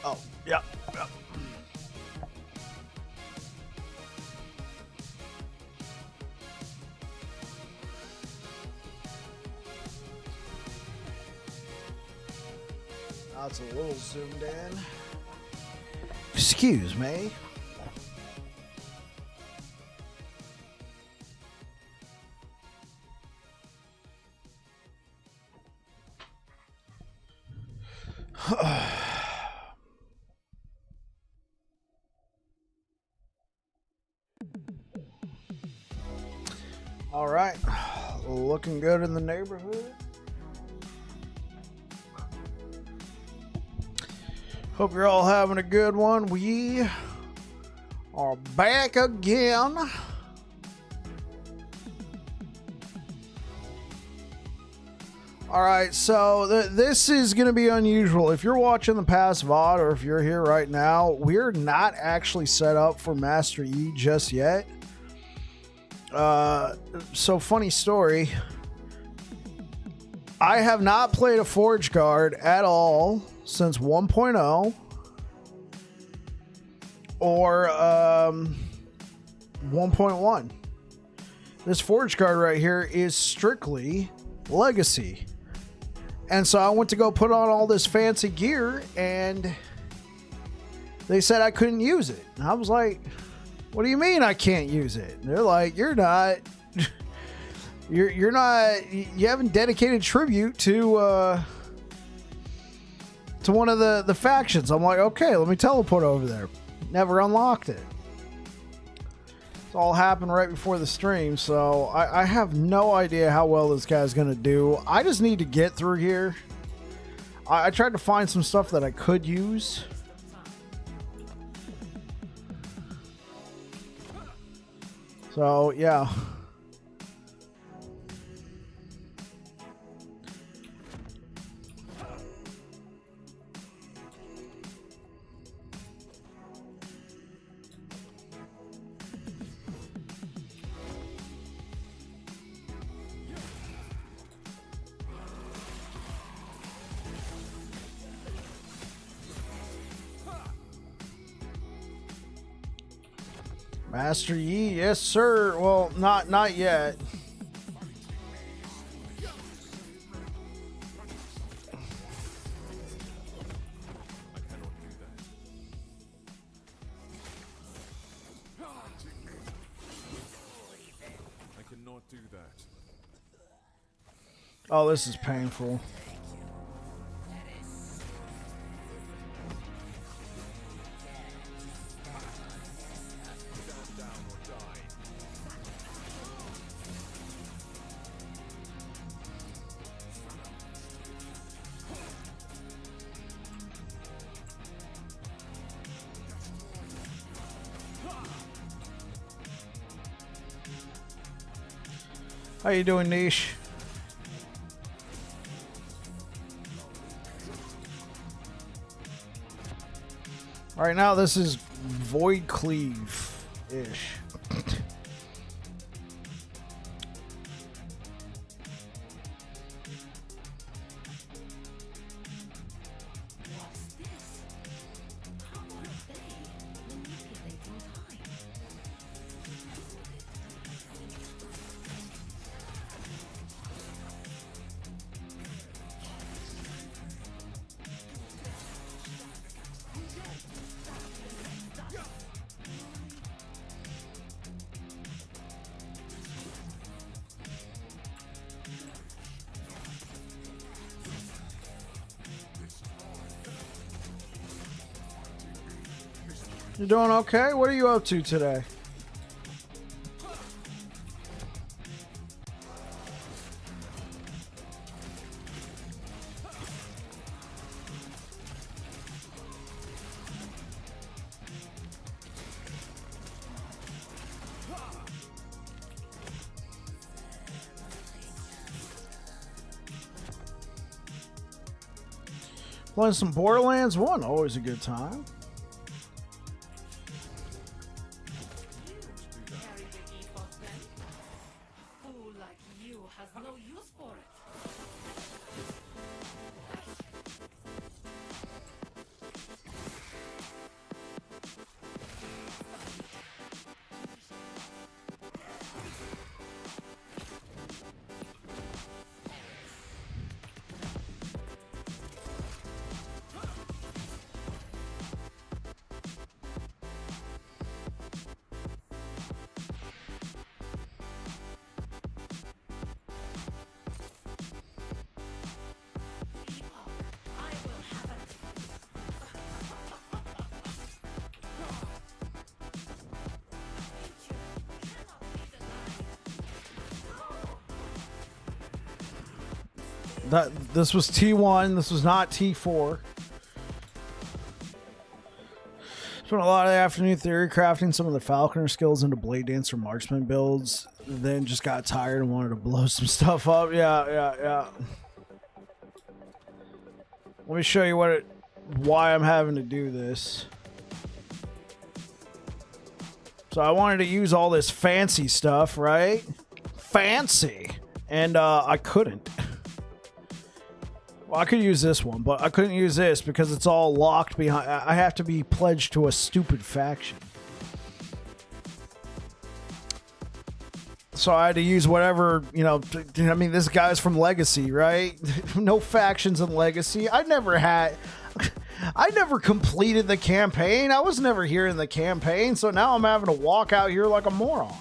Oh, yep, yep. That's a little zoomed in. Excuse me. All right, looking good in the neighborhood. Hope you're all having a good one. We are back again. All right, so this is going to be unusual. If you're watching the past VOD or if you're here right now, we're not actually set up for Master Yi just yet. So funny story. I have not played a Forge Guard at all since 1.0 or 1.1. This Forge Guard right here is strictly Legacy. And so I went to go put on all this fancy gear and they said I couldn't use it. And I was like, what do you mean I can't use it? And they're like, you're not, you haven't dedicated tribute to one of the factions. I'm like, okay, let me teleport over there. Never unlocked it. It's all happened right before the stream, so I have no idea how well this guy's gonna do. I just need to get through here. I tried to find some stuff that I could use. So yeah. Master Yi, yes sir. Well, not yet. I cannot do that. Oh, this is painful. How you doing, Niche? Right now, this is Void Cleave-ish. You doing okay? What are you up to today? Playing some Borderlands 1, always a good time. This was T1. This was not T4. Spent a lot of the afternoon theory crafting some of the Falconer skills into Blade Dancer Marksman builds. Then just got tired and wanted to blow some stuff up. Yeah. Let me show you why I'm having to do this. So I wanted to use all this fancy stuff, right? Fancy. And I couldn't. Well, I could use this one, but I couldn't use this because it's all locked behind. I have to be pledged to a stupid faction. So I had to use whatever, you know, I mean, this guy's from Legacy, right? No factions in Legacy. I never completed the campaign. I was never here in the campaign, so now I'm having to walk out here like a moron.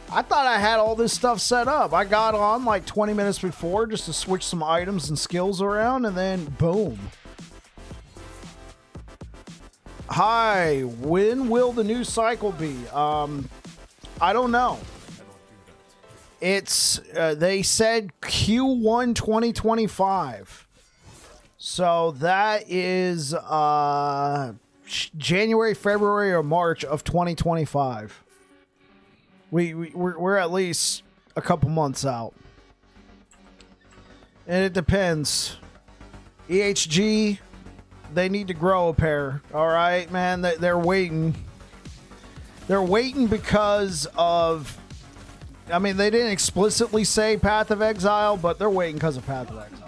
I thought I had all this stuff set up. I got on like 20 minutes before just to switch some items and skills around, and then boom. Hi, when will the new cycle be? I don't know. It's they said Q1 2025. So that is January, February, or March of 2025. We're at least a couple months out. And it depends. EHG, they need to grow a pair. All right, man. They're waiting. They're waiting because of... I mean, they didn't explicitly say Path of Exile, but they're waiting because of Path of Exile.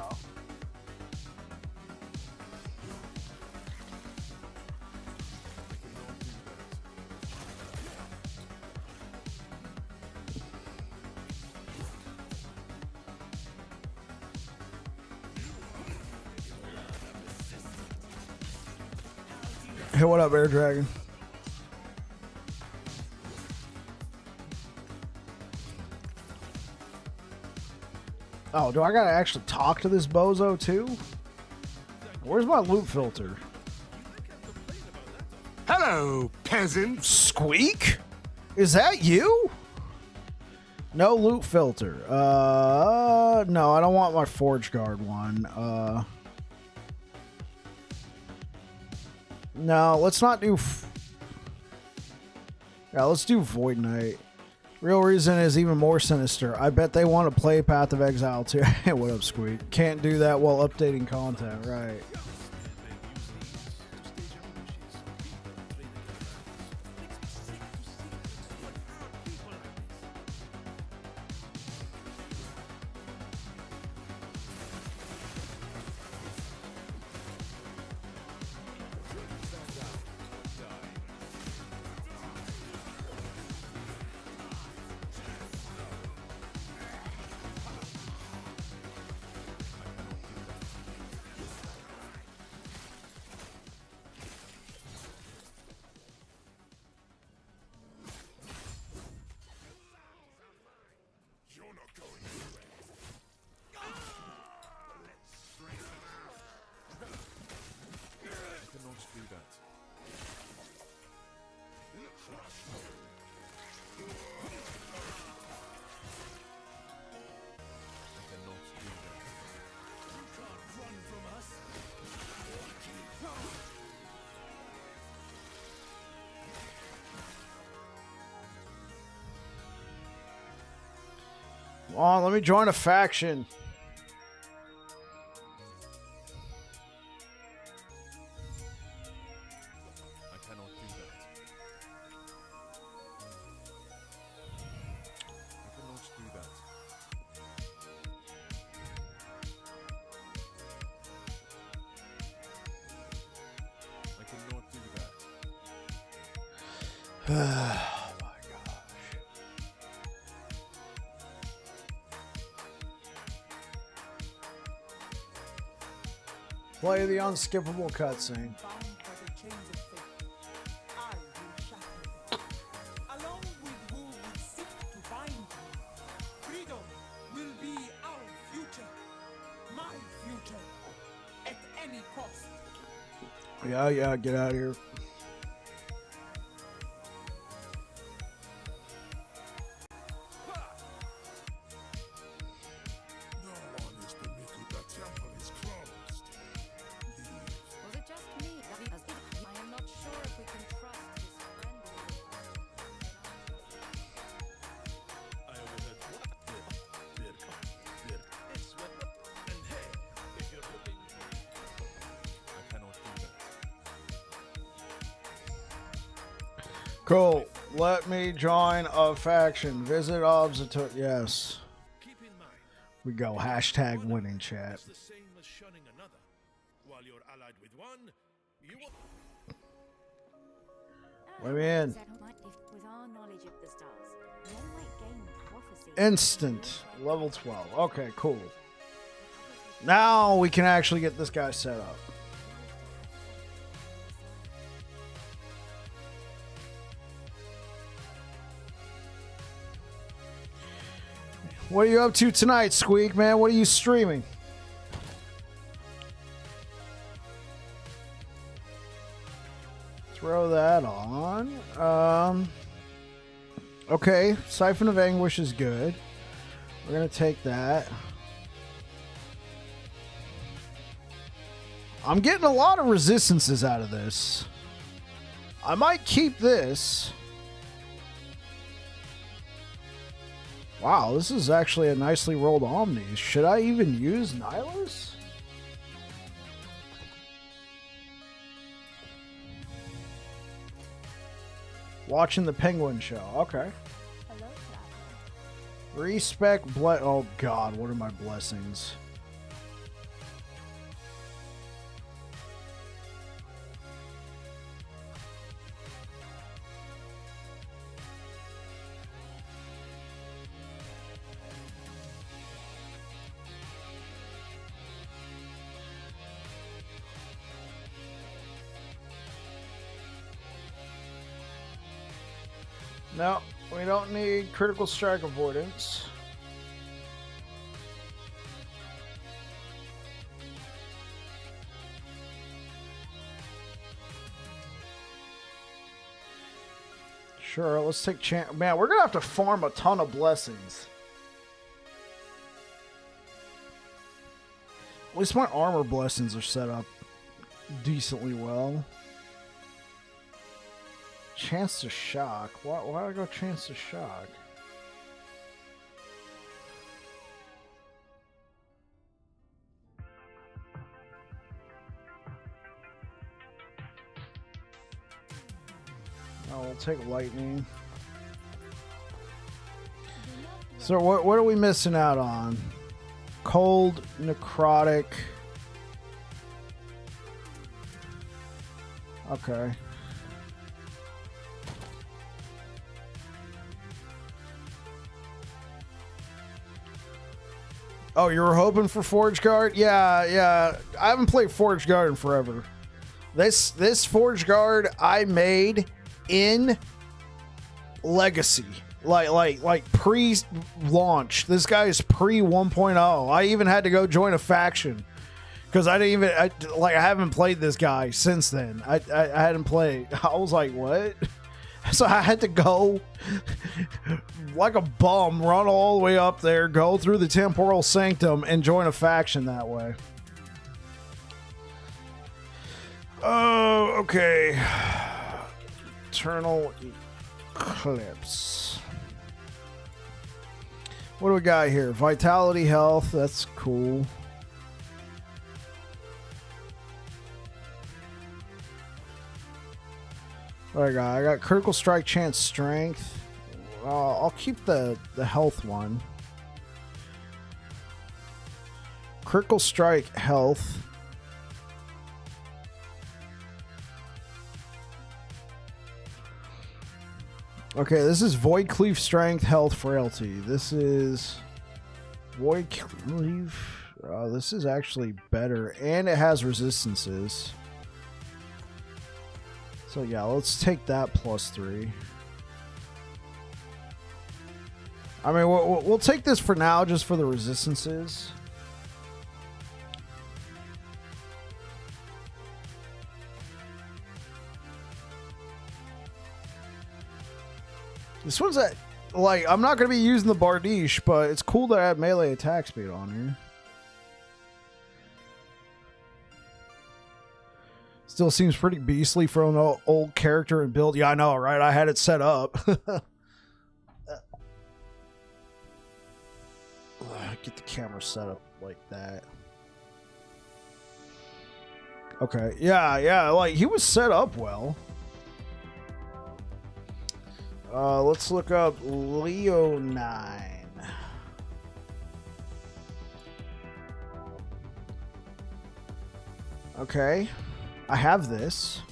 Hey, what up, Air Dragon? Oh, do I gotta actually talk to this bozo too? Where's my loot filter? Hello, peasant. Squeak? Is that you? No loot filter. No, I don't want my Forge Guard one. No, let's not do... Yeah, let's do Void Knight. Real reason is even more sinister. I bet they want to play Path of Exile too. What up, Squeak? Can't do that while updating content, right? Come on, let me join a faction. I cannot do that. I cannot do that. I cannot do that. Play the unskippable cutscene. Yeah, get out of here. No one Cool. Let me join a faction. Visit Observatory. Yes. Keep in mind, We go. Hashtag winning chat. it's the same as shunning another. While you're allied with one, you will. Let me in. With our knowledge of the stars, one might gain prophecy. Instant. Level 12. Okay, cool. Now we can actually get this guy set up. What are you up to tonight, Squeak, man? What are you streaming? Throw that on. Okay, Siphon of Anguish is good. We're gonna take that. I'm getting a lot of resistances out of this. I might keep this. Wow, this is actually a nicely rolled Omni. Should I even use Nihilus? Watching the Penguin Show. Okay. Hello, Cloud. Respec oh god, what are my blessings? No, we don't need critical strike avoidance. Sure, let's take chance. Man, we're gonna have to farm a ton of blessings. At least my armor blessings are set up decently well. Chance to shock. Why do I go chance to shock? Oh, we'll take lightning. So what are we missing out on? Cold, necrotic. Okay. Oh, you were hoping for Forge Guard? Yeah. I haven't played Forge Guard in forever. This Forge Guard I made in Legacy. Like pre-launch. This guy is pre 1.0. I even had to go join a faction because I haven't played this guy since then. I hadn't played. I was like, what? So I had to go like a bum, run all the way up there, go through the Temporal Sanctum, and join a faction that way. Oh, okay. Eternal Eclipse. What do we got here? Vitality, health. That's cool. What I got critical strike, chance, strength. I'll keep the health one. Critical strike, health. Okay, this is Void Cleave, strength, health, frailty. This is Void Cleave. This is actually better, and it has resistances. So yeah, let's take that +3. I mean, we'll take this for now, just for the resistances. This one's at, like, I'm not going to be using the Bardiche, but it's cool that I have melee attack speed on here. Still seems pretty beastly for an old character and build. Yeah, I know, right? I had it set up. Get the camera set up like that. Okay, yeah, like, he was set up well. Let's look up Leonine. Okay, I have this.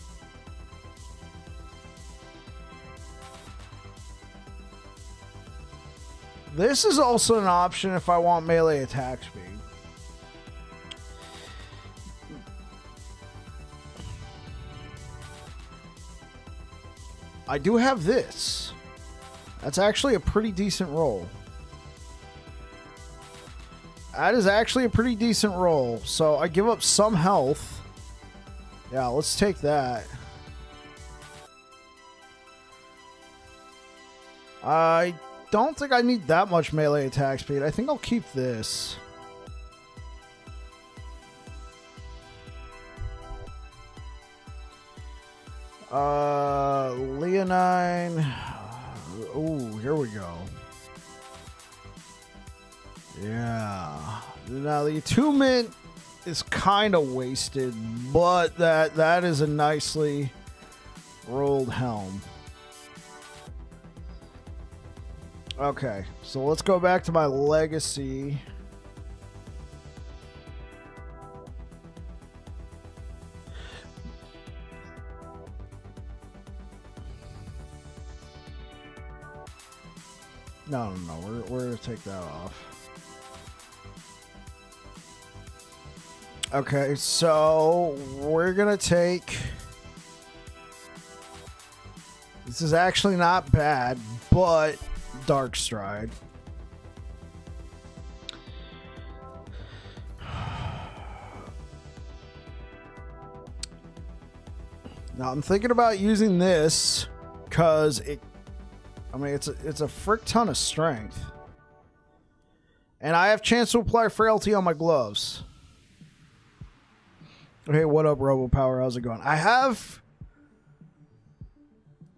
This is also an option if I want melee attack speed. I do have this. That's actually a pretty decent roll. That is actually a pretty decent roll. So I give up some health. Yeah, let's take that. I don't think I need that much melee attack speed. I think I'll keep this. Leonine. Oh, here we go. Yeah. Now the attunement is kind of wasted, but that is a nicely rolled helm. Okay, so let's go back to my legacy. No, we're gonna take that off. Okay, so we're gonna take. This is actually not bad, but Dark Stride. Now I'm thinking about using this because it's a frick ton of strength, and I have chance to apply frailty on my gloves. Hey, what up, RoboPower? How's it going? I have.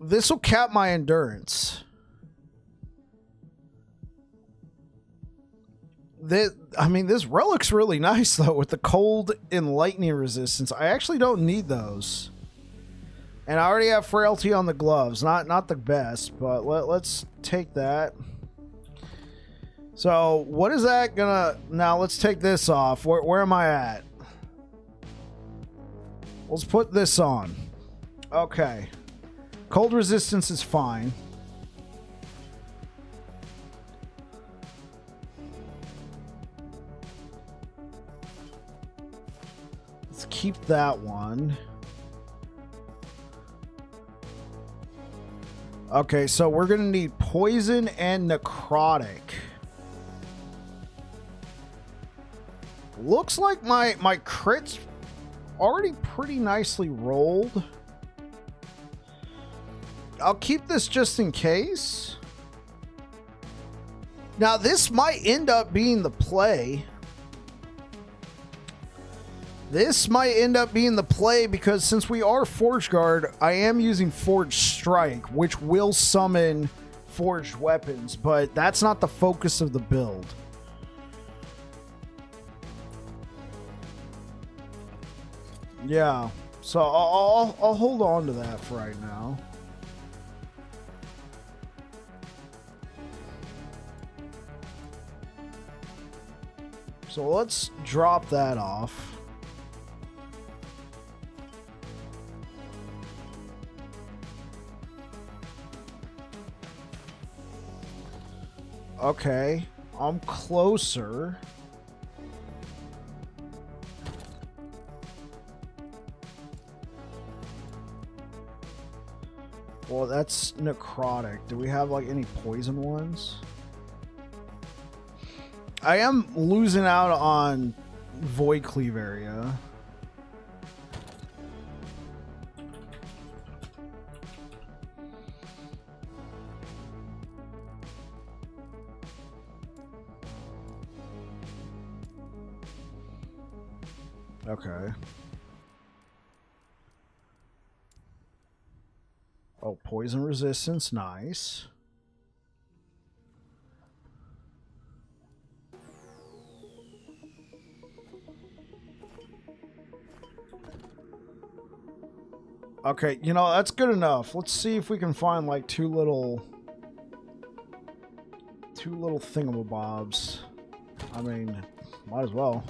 This will cap my endurance. This relic's really nice though with the cold and lightning resistance. I actually don't need those. And I already have frailty on the gloves. Not the best, but let's take that. So what is that gonna... Now let's take this off. Where am I at? Let's put this on. Okay. Cold resistance is fine. Let's keep that one. Okay, so we're gonna need poison and necrotic. Looks like my crit's already pretty nicely rolled. I'll keep this just in case. Now this might end up being the play. This might end up being the play because since we are Forge Guard, I am using Forge Strike, which will summon forged weapons, but that's not the focus of the build. Yeah, so I'll hold on to that for right now. So let's drop that off. Okay, I'm closer. Well, that's necrotic. Do we have like any poison ones? I am losing out on Void Cleave area. Okay. Oh, poison resistance, nice. Okay, you know, that's good enough. Let's see if we can find like two little thingamabobs. I mean, might as well.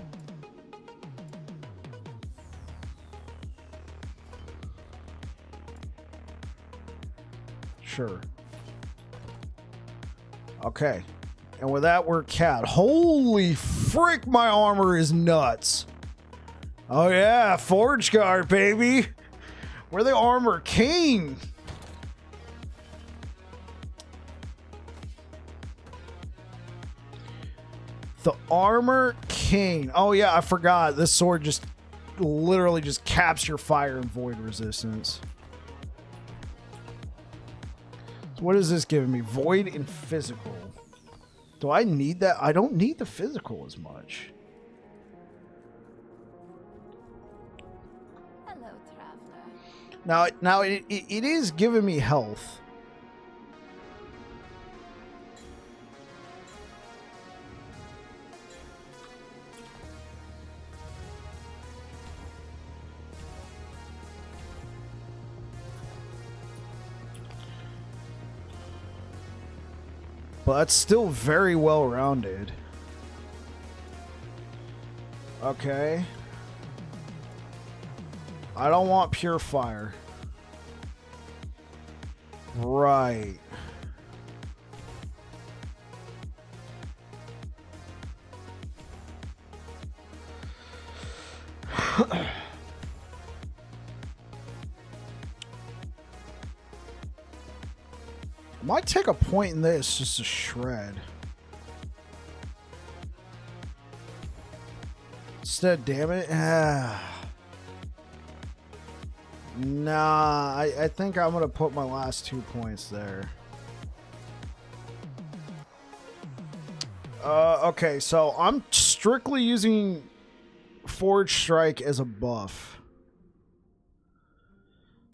Sure. Okay. And with that, we're cat. Holy frick, my armor is nuts. Oh yeah, Forge Guard, baby. We're the Armor King. The Armor King. Oh yeah, I forgot. This sword just literally just caps your fire and void resistance. So what is this giving me? Void and physical. Do I need that? I don't need the physical as much. Hello, traveler. Now it is giving me health. But that's still very well rounded. Okay. I don't want pure fire. Right. Might take a point in this just to shred. Instead, damn it. Nah, I think I'm going to put my last 2 points there. Okay, so I'm strictly using Forge Strike as a buff.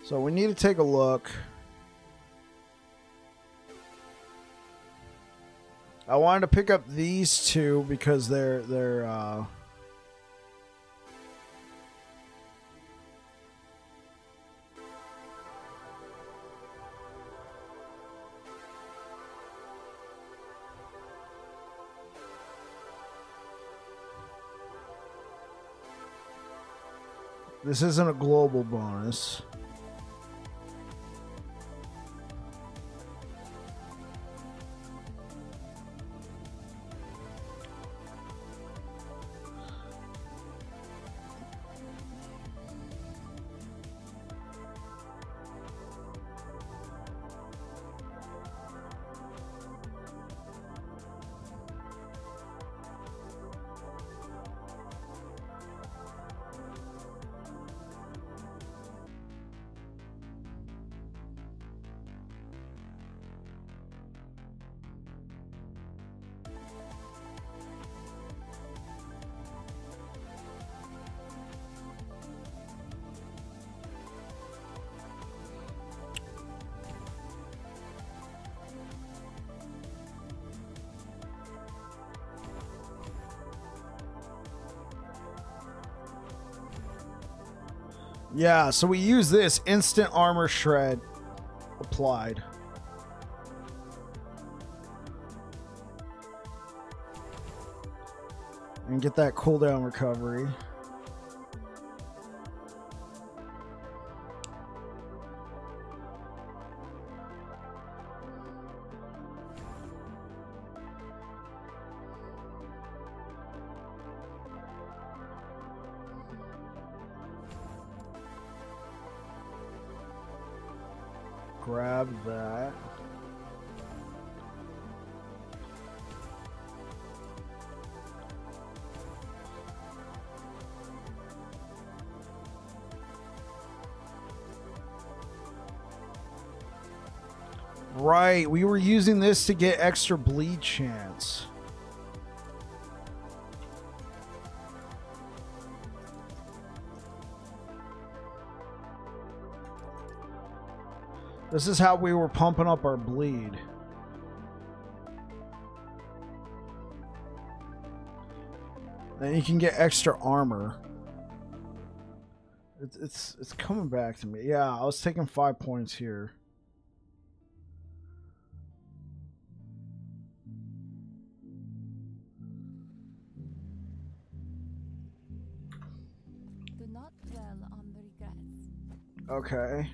So we need to take a look. I wanted to pick up these two because they're this isn't a global bonus. Yeah, so we use this instant armor shred applied. And get that cooldown recovery. Grab that. Right, we were using this to get extra bleed chance. This is how we were pumping up our bleed. Then you can get extra armor. It's coming back to me. Yeah, I was taking 5 points here. Do not dwell on the regrets. Okay.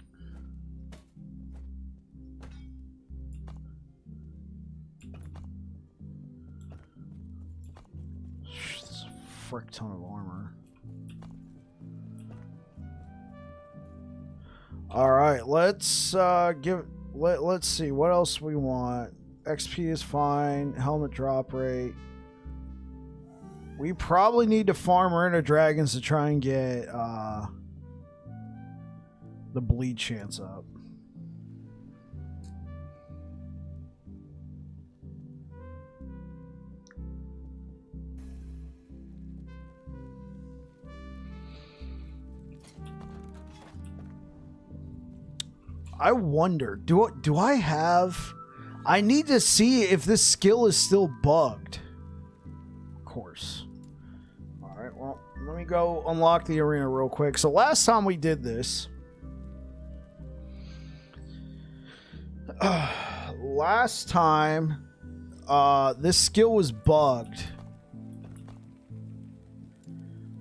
That's a frick ton of armor. All right, let's let's see what else we want. XP is fine. Helmet drop rate. We probably need to farm Arena Dragons to try and get the bleed chance up. I wonder, do I have... I need to see if this skill is still bugged. Of course. Alright, well, let me go unlock the arena real quick. So last time we did this... last time, this skill was bugged.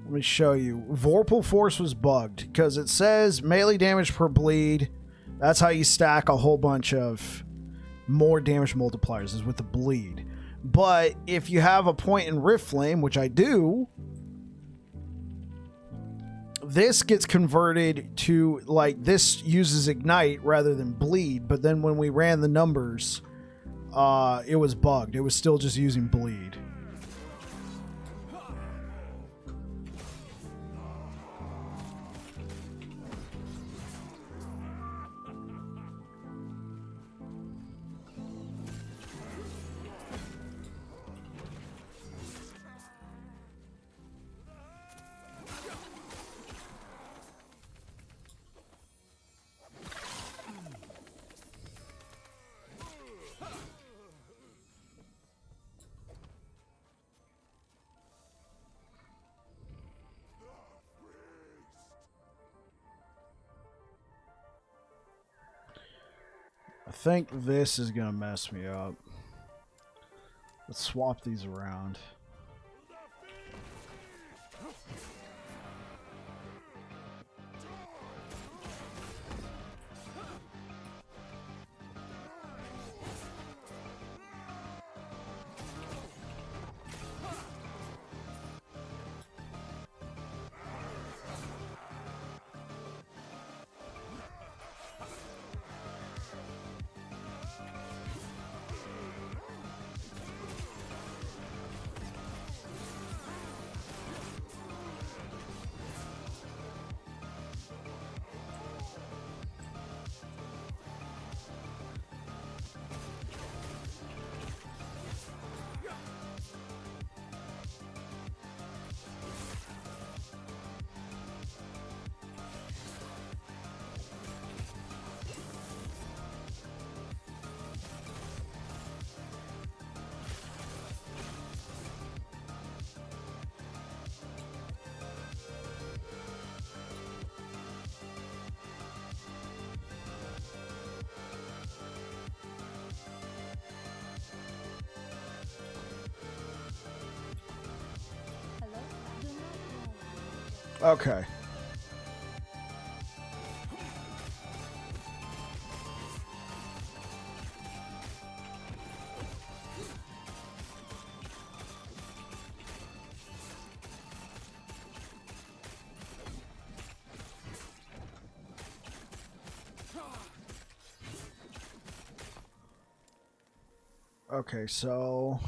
Let me show you. Vorpal Force was bugged because it says melee damage per bleed. That's how you stack a whole bunch of more damage multipliers, is with the bleed. But if you have a point in Rift Flame, which I do, this gets converted to, like, this uses Ignite rather than bleed. But then when we ran the numbers, it was bugged. It was still just using bleed. I think this is gonna mess me up. Let's swap these around. Hello? Do not dwell on the regrets. Okay. Okay, so...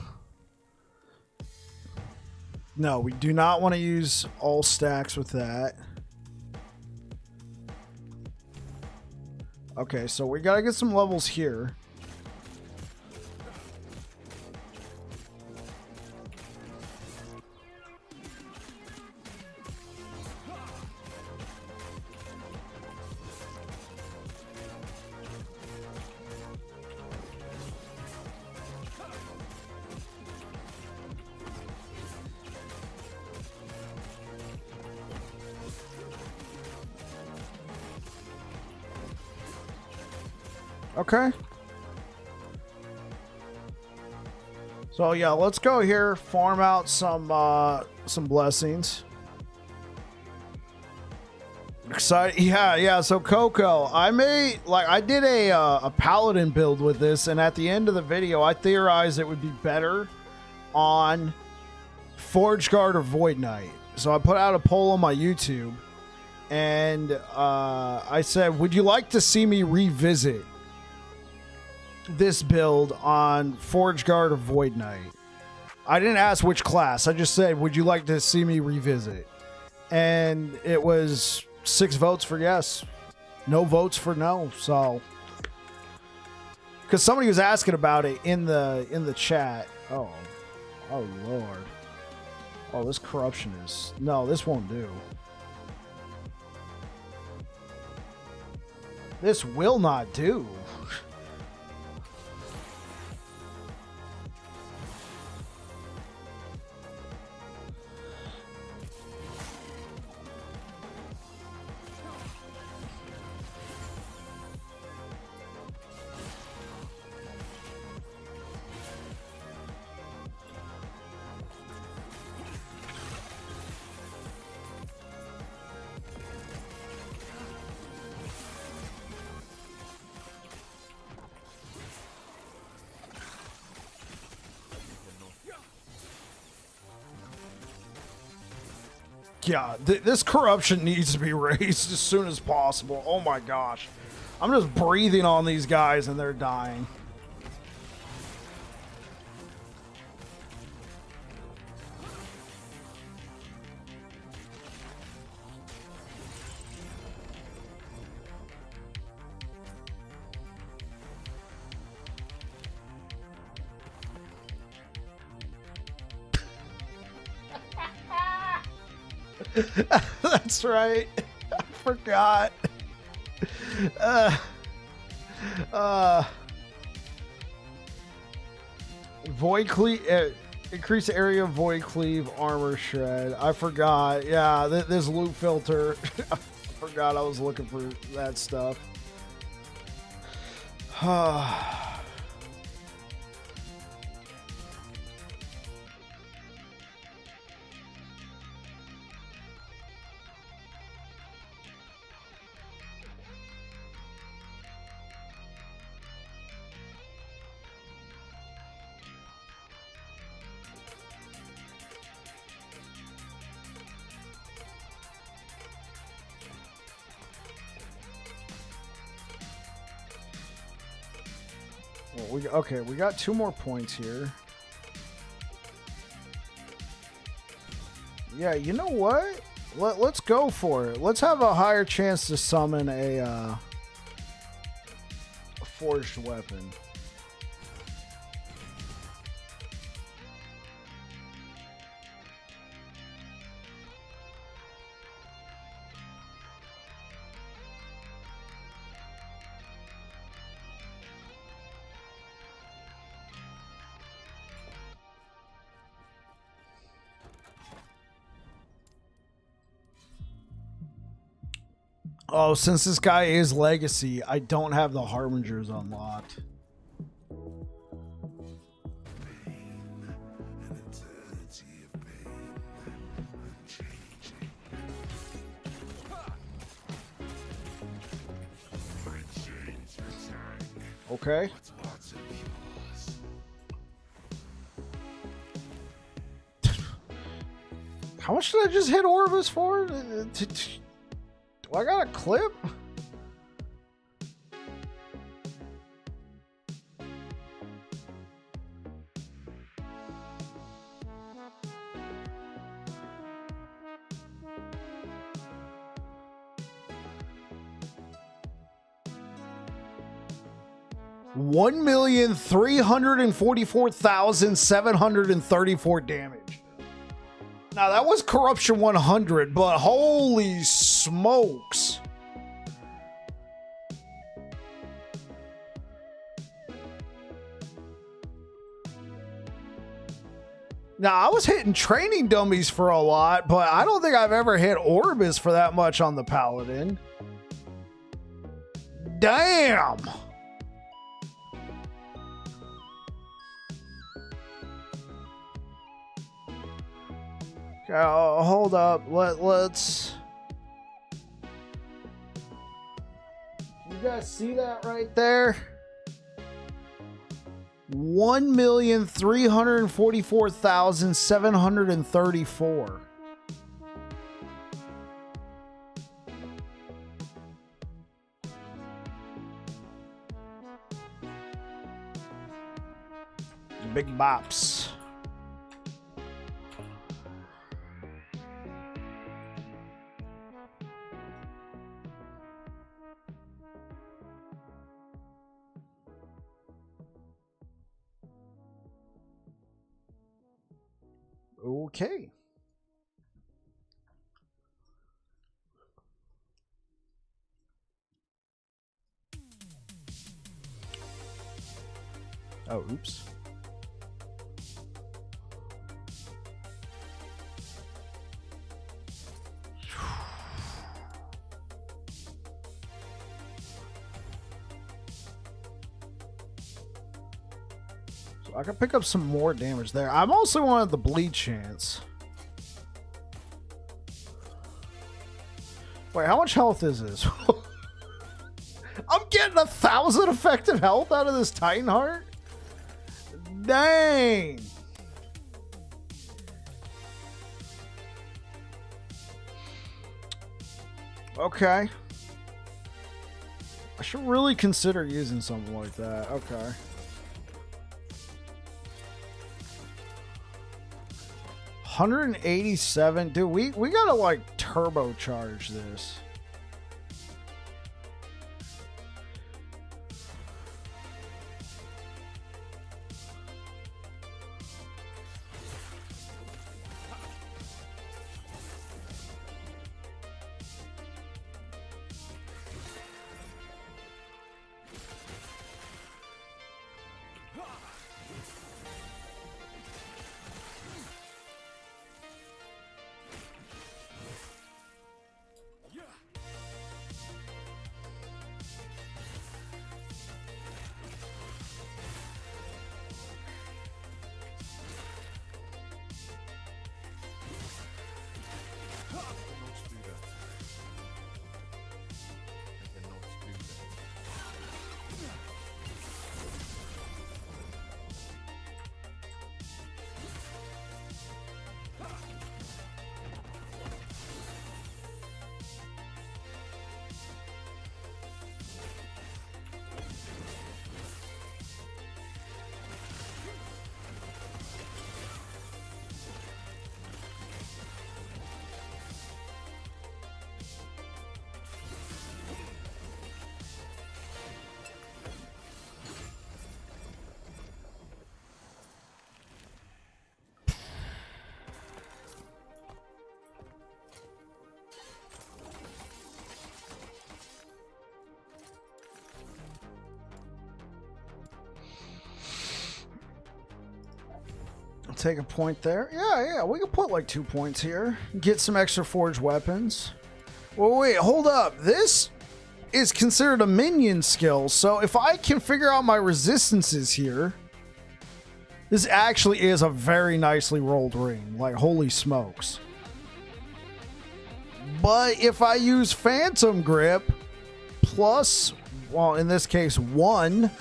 No, we do not want to use all stacks with that. Okay, so we gotta get some levels here. Okay. So yeah, let's go here, farm out some blessings. Excited, yeah. So Coco, I did a paladin build with this, and at the end of the video, I theorized it would be better on Forge Guard or Void Knight. So I put out a poll on my YouTube, and I said, would you like to see me revisit this build on Forge Guard or Void Knight? I didn't ask which class. I just said, would you like to see me revisit? And it was 6 votes for yes, no votes for no. So, because somebody was asking about it in the chat. Oh Lord. Oh, this corruption is no. This won't do. This will not do. Yeah, this corruption needs to be raised as soon as possible. Oh my gosh. I'm just breathing on these guys and they're dying. That's right. I forgot. Void cleave, increase area void cleave armor shred. I forgot. Yeah, this loot filter. I forgot I was looking for that stuff. Okay, we got 2 more points here. Yeah, you know what? Let's go for it. Let's have a higher chance to summon a forged weapon. Oh, since this guy is legacy, I don't have the harbingers unlocked. Okay. How much did I just hit Orvis for? Do I got a clip? $1,344,734 damage. Now that was corruption 100, but holy smokes. Now I was hitting training dummies for a lot, but I don't think I've ever hit Orbis for that much on the Paladin. Damn. Hold up. Let's. You guys see that right there? 1,344,734. Big bops. Okay. Oh, oops. So I can pick up some more damage there. I'm also wanted the bleed chance. Wait, how much health is this? I'm getting 1,000 effective health out of this Titan Heart? Dang! Okay. I should really consider using something like that. Okay. $187. Dude, we gotta like turbocharge this. Take a point there. Yeah, we can put like 2 points here. Get some extra forged weapons. Well, wait, hold up. This is considered a minion skill, so if I can figure out my resistances here, this actually is a very nicely rolled ring. Like, holy smokes. But if I use Phantom Grip plus, well, in this case, 1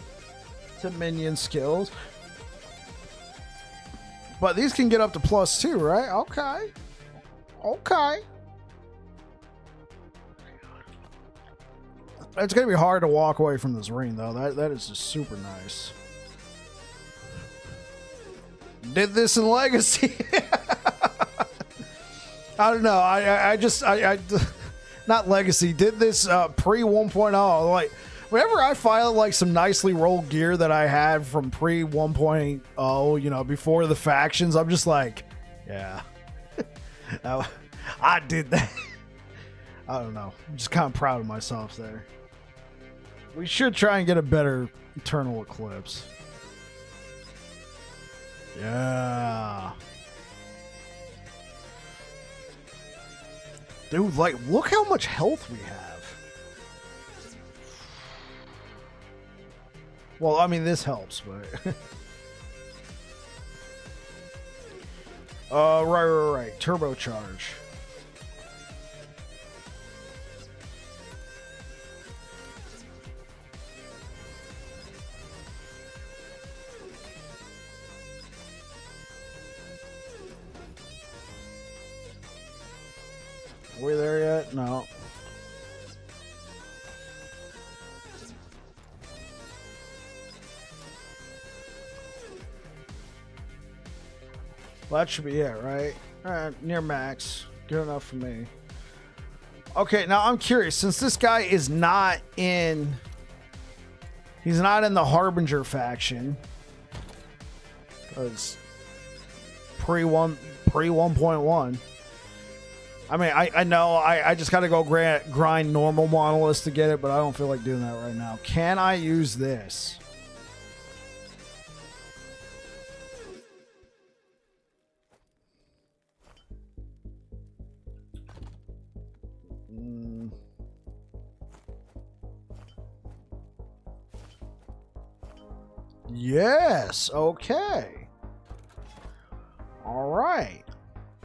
to minion skills. But these can get up to +2, right? Okay. Okay. It's going to be hard to walk away from this ring, though. That is just super nice. Did this in Legacy. I don't know. I not Legacy. Did this pre 1.0. Like, whenever I find like some nicely rolled gear that I had from pre 1.0, you know, before the factions, I'm just like, yeah, I did that. I don't know. I'm just kind of proud of myself there. We should try and get a better Eternal Eclipse. Yeah. Dude, like, look how much health we have. Well, I mean, this helps, but... Right. Turbocharge. Are we there yet? No. Well, that should be it, right? Near max. Good enough for me. Okay, now I'm curious. Since this guy is not in... He's not in the Harbinger faction. Because... Pre 1.1. I mean, I know I just got to go grind normal monoliths to get it, but I don't feel like doing that right now. Can I use this? Yes. Okay. All right.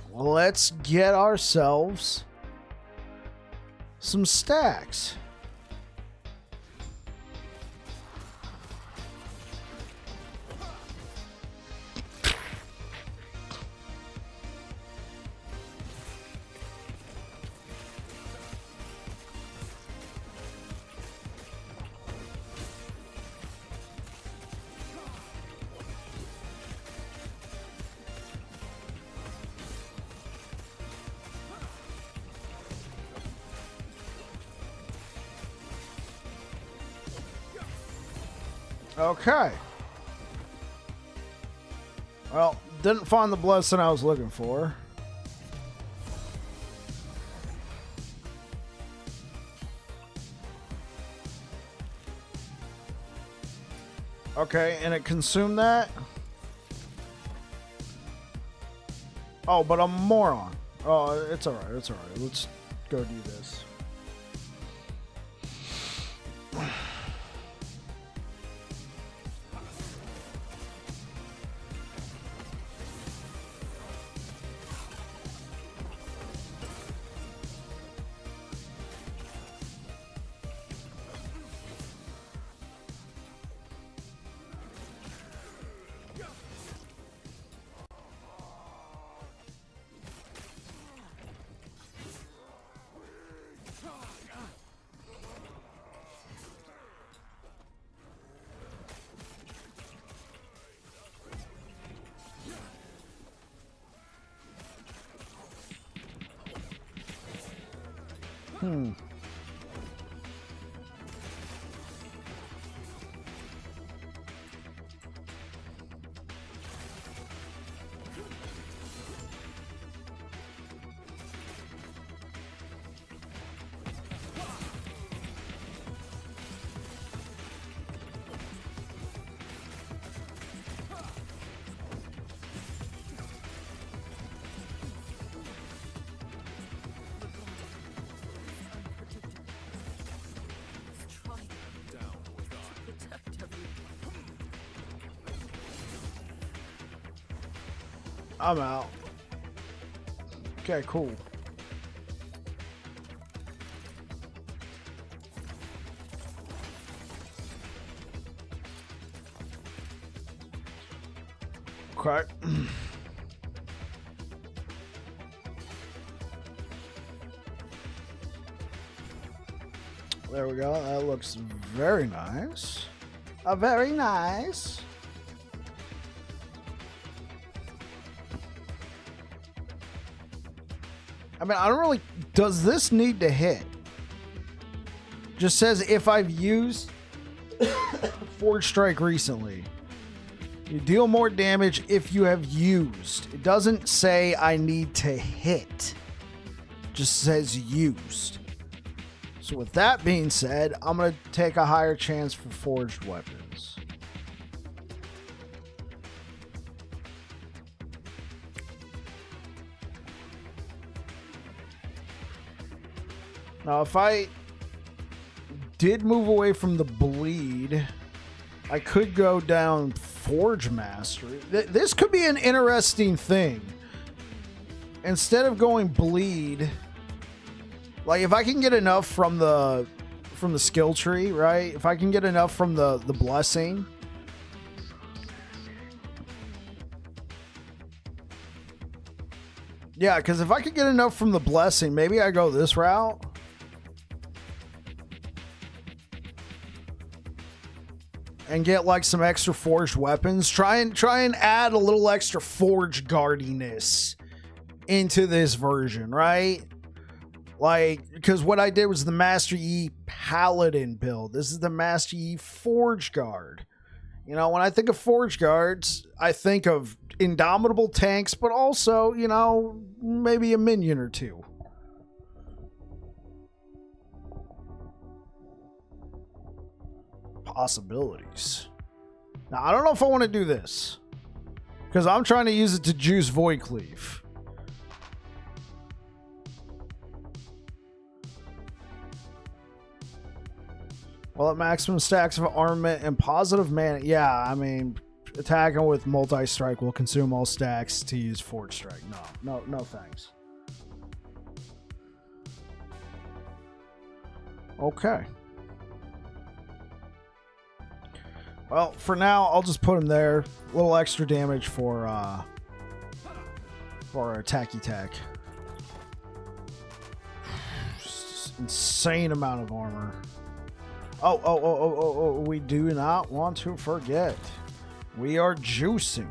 Well, let's get ourselves some stacks. Okay. Well, didn't find the blessing I was looking for. Okay, and it consumed that? Oh, but I'm a moron. Oh, it's alright, it's alright. Let's go do this. I'm out. Okay, cool. Okay. There we go. That looks very nice. Very nice. I mean, I don't really... Does this need to hit? Just says if I've used Forge Strike recently. You deal more damage if you have used. It doesn't say I need to hit. It just says used. So with that being said, I'm going to take a higher chance for forged weapons. Now, if I did move away from the bleed, I could go down Forge Mastery. This could be an interesting thing. instead of going bleed, like if I can get enough from the skill tree, right? If I can get enough from the blessing, yeah, because if I could get enough from the blessing, maybe I go this route. And get like some extra forged weapons. Try and add a little extra forged guardiness into this version, right? Like, because what I did was the Master Yi Paladin build. This is the Master Yi Forge Guard. You know, when I think of Forge Guards, I think of indomitable tanks, but also, you know, maybe a minion or two. Possibilities. Now, I don't know if I want to do this, because I'm trying to use it to juice Void Cleave. Well, at maximum stacks of armament and positive mana. Yeah, I mean, attacking with multi-strike will consume all stacks to use Forge Strike. No thanks. Okay. Well, for now, I'll just put him there. A little extra damage for attacky tack. Insane amount of armor. Oh, we do not want to forget. We are juicing.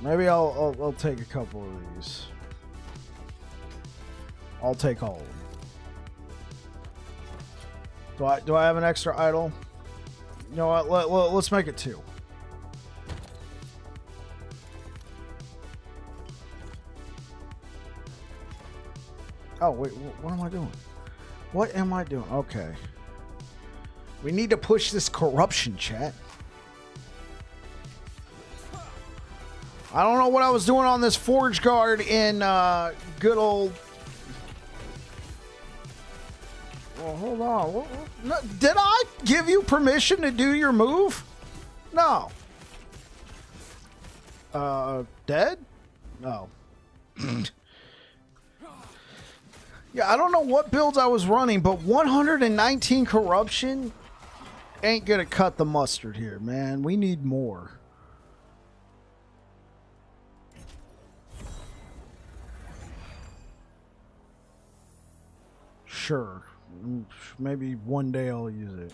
Maybe I'll take a couple of these. I'll take all of them. Do I have an extra idol? You know what? Let's make it 2. Oh wait, what am I doing? What am I doing? Okay. We need to push this corruption, chat. I don't know what I was doing on this Forge Guard in good old... Well, hold on. No, did I give you permission to do your move? No. Dead? No. Yeah, I don't know what builds I was running, but 119 corruption ain't gonna cut the mustard here, man. We need more. Sure. Maybe one day I'll use it.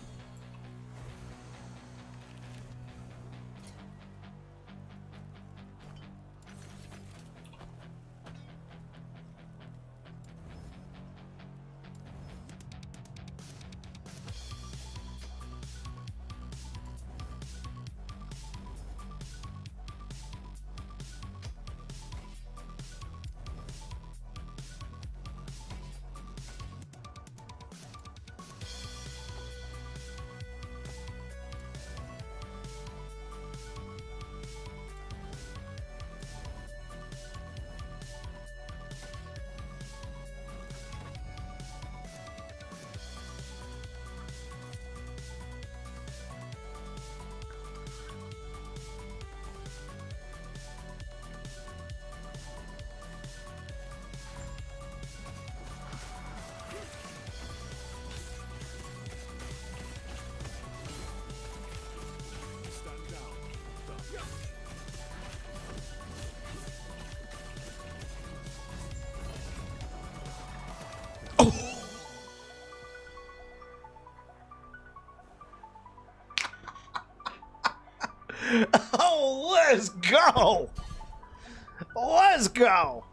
Oh, let's go! Let's go!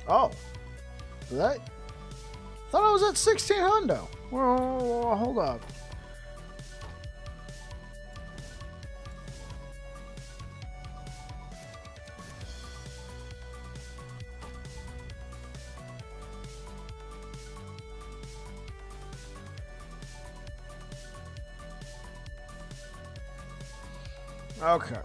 Oh. That? Thought I was at 16 hundo. Well, hold up. Okay.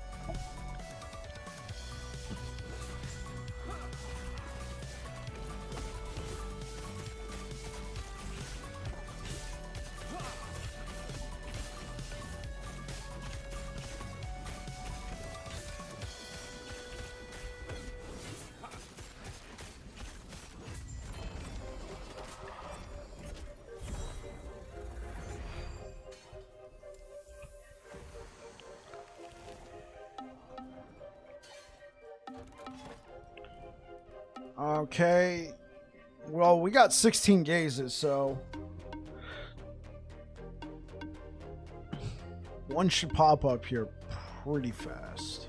Okay. Well, we got 16 gazes, so one should pop up here pretty fast.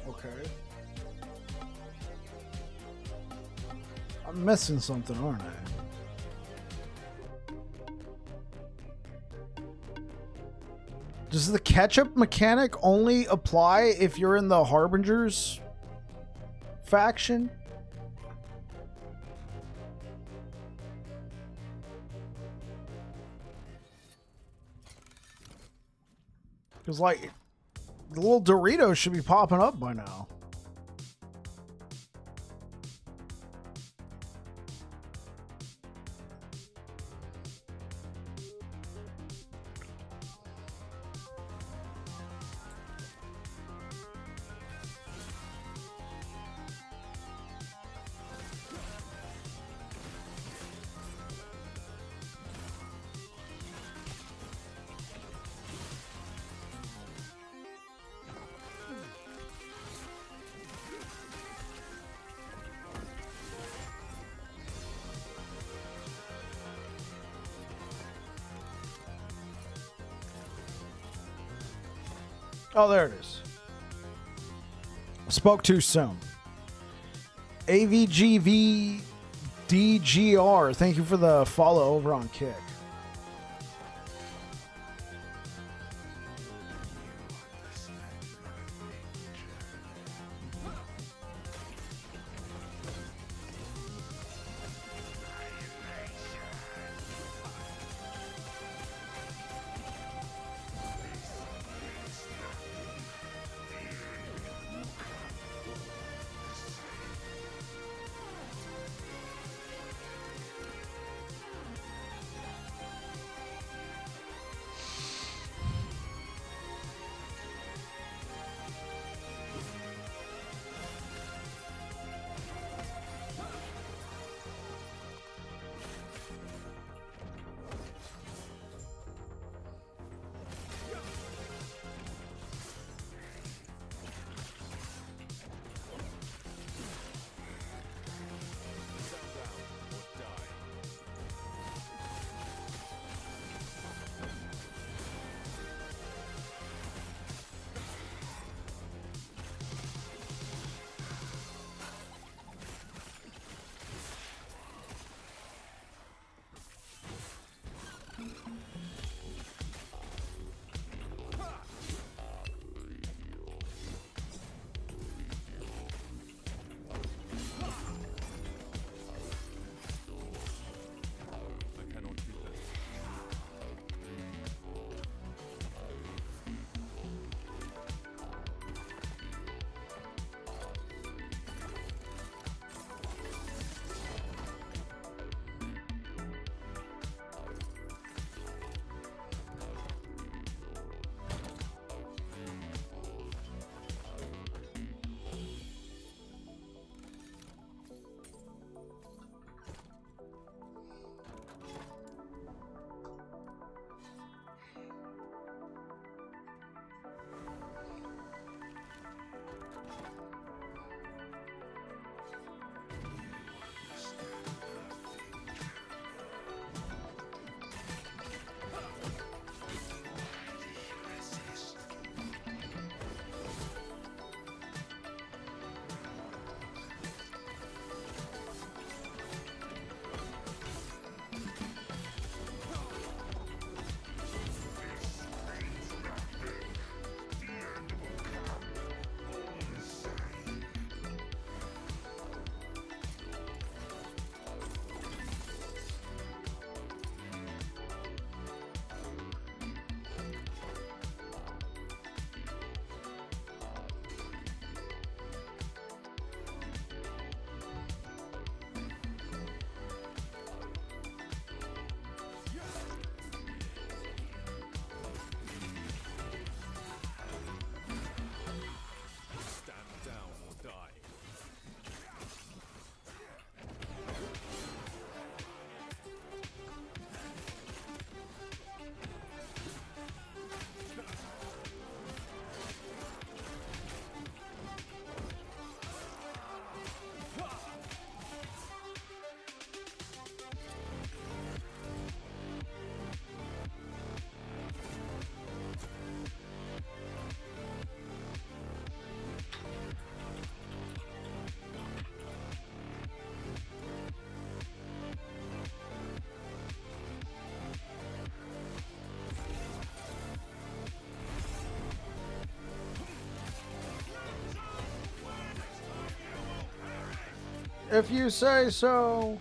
Okay. I'm missing something, aren't I? Does the catch-up mechanic only apply if you're in the Harbingers faction? Because, like, the little Doritos should be popping up by now. Oh, there it is. Spoke too soon. AVGVDGR, thank you for the follow over on Kick. I cannot do that. Stand down or die. If you say so.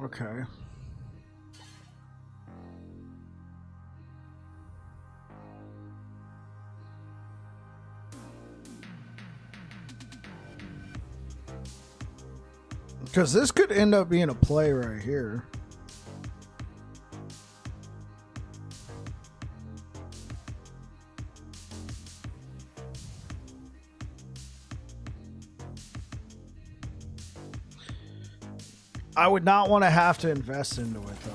Okay. Because this could end up being a play right here. I would not want to have to invest into it, though.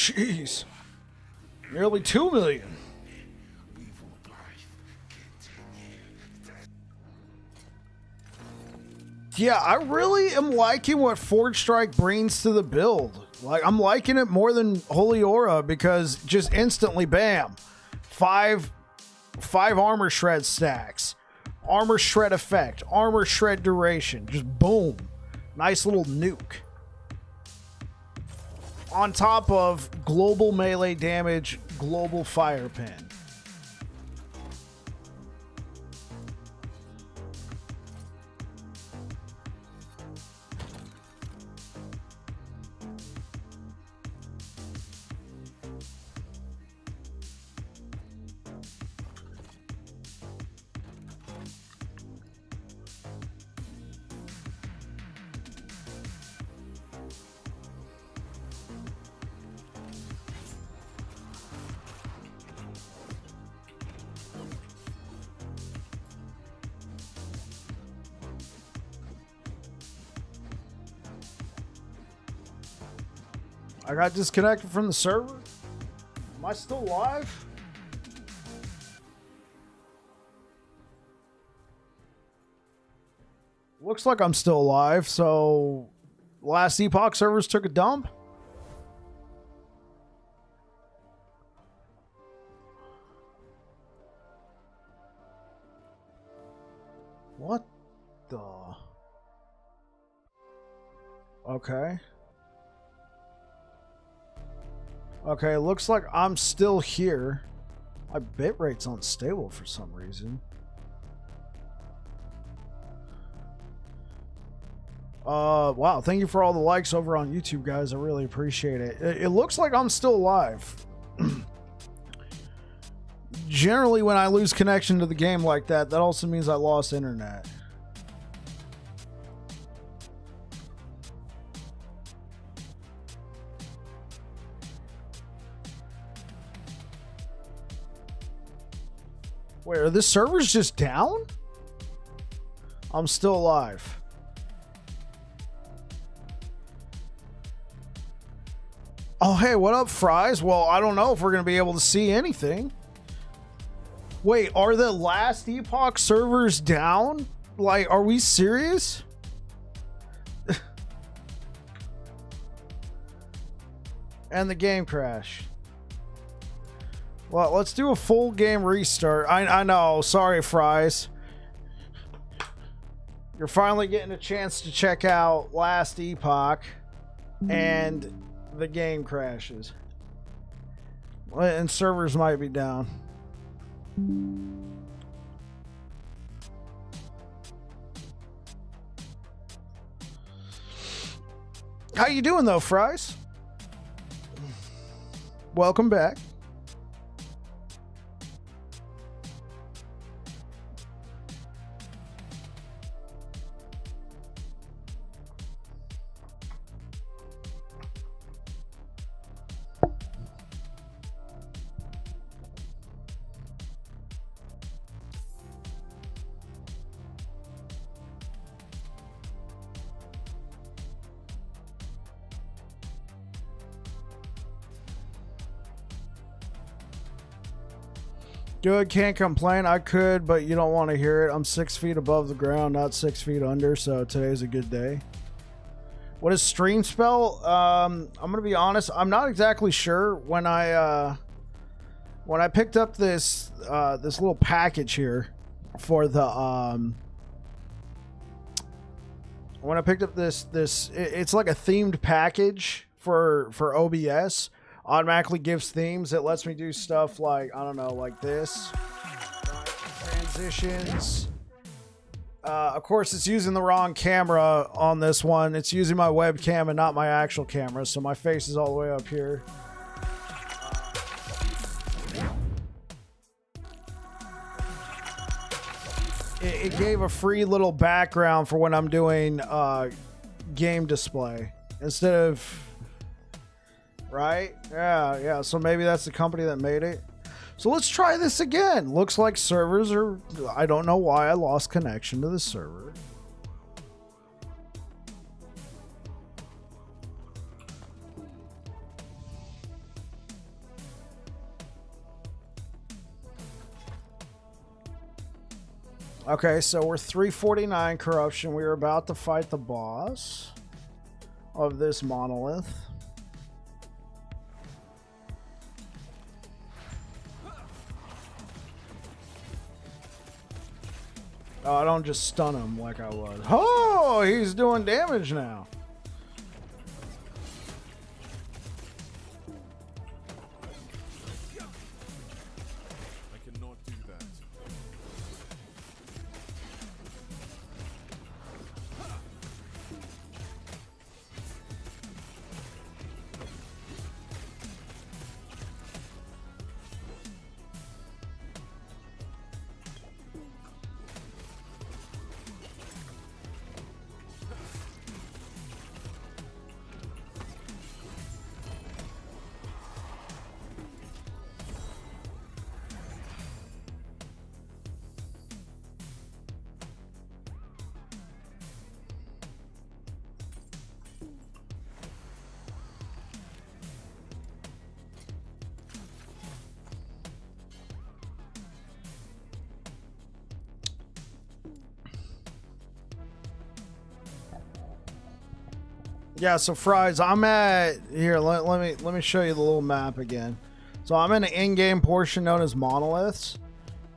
Jeez. Nearly 2 million. Yeah, I really am liking what Forge Strike brings to the build. Like, I'm liking it more than Holy Aura because just instantly, bam, five armor shred stacks, armor shred effect, armor shred duration, just boom, nice little nuke. On top of global melee damage, global fire pin. I got disconnected from the server. Am I still live? Looks like I'm still alive, so last Epoch servers took a dump. What the? Okay. Okay, looks like I'm still here. My bitrate's unstable for some reason. Wow, thank you for all the likes over on YouTube, guys. I really appreciate it. It looks like I'm still alive. Generally, when I lose connection to the game like that, that also means I lost internet. Wait, are the servers just down? I'm still alive. Oh, hey, what up, Fries? Well, I don't know if we're going to be able to see anything. Wait, are the last Epoch servers down? Like, are we serious? And the game crashed. Well, let's do a full game restart. I know. Sorry, Fries. You're finally getting a chance to check out last Epoch. And the game crashes. And servers might be down. How you doing, though, Fries? Welcome back. Good, can't complain. I could, but you don't want to hear it. I'm 6 feet above the ground, not 6 feet under, so today's a good day. What is stream spell? I'm gonna be honest, I'm not exactly sure. When I picked up this this little package here for the when I picked up this it's like a themed package for OBS. Automatically gives themes. It lets me do stuff like, I don't know, like this. Transitions. Of course, it's using the wrong camera on this one. It's using my webcam and not my actual camera, so my face is all the way up here. It gave a free little background for when I'm doing game display. Instead of... Right? Yeah. So maybe that's the company that made it. So let's try this again. Looks like servers are... I don't know why I lost connection to the server. Okay, so we're 349 corruption. We are about to fight the boss of this monolith. Oh, I don't just stun him like I was. Oh, he's doing damage now. I cannot do that. Yeah, so Fries, I'm at here. Let me show you the little map again. So I'm in an in-game portion known as monoliths.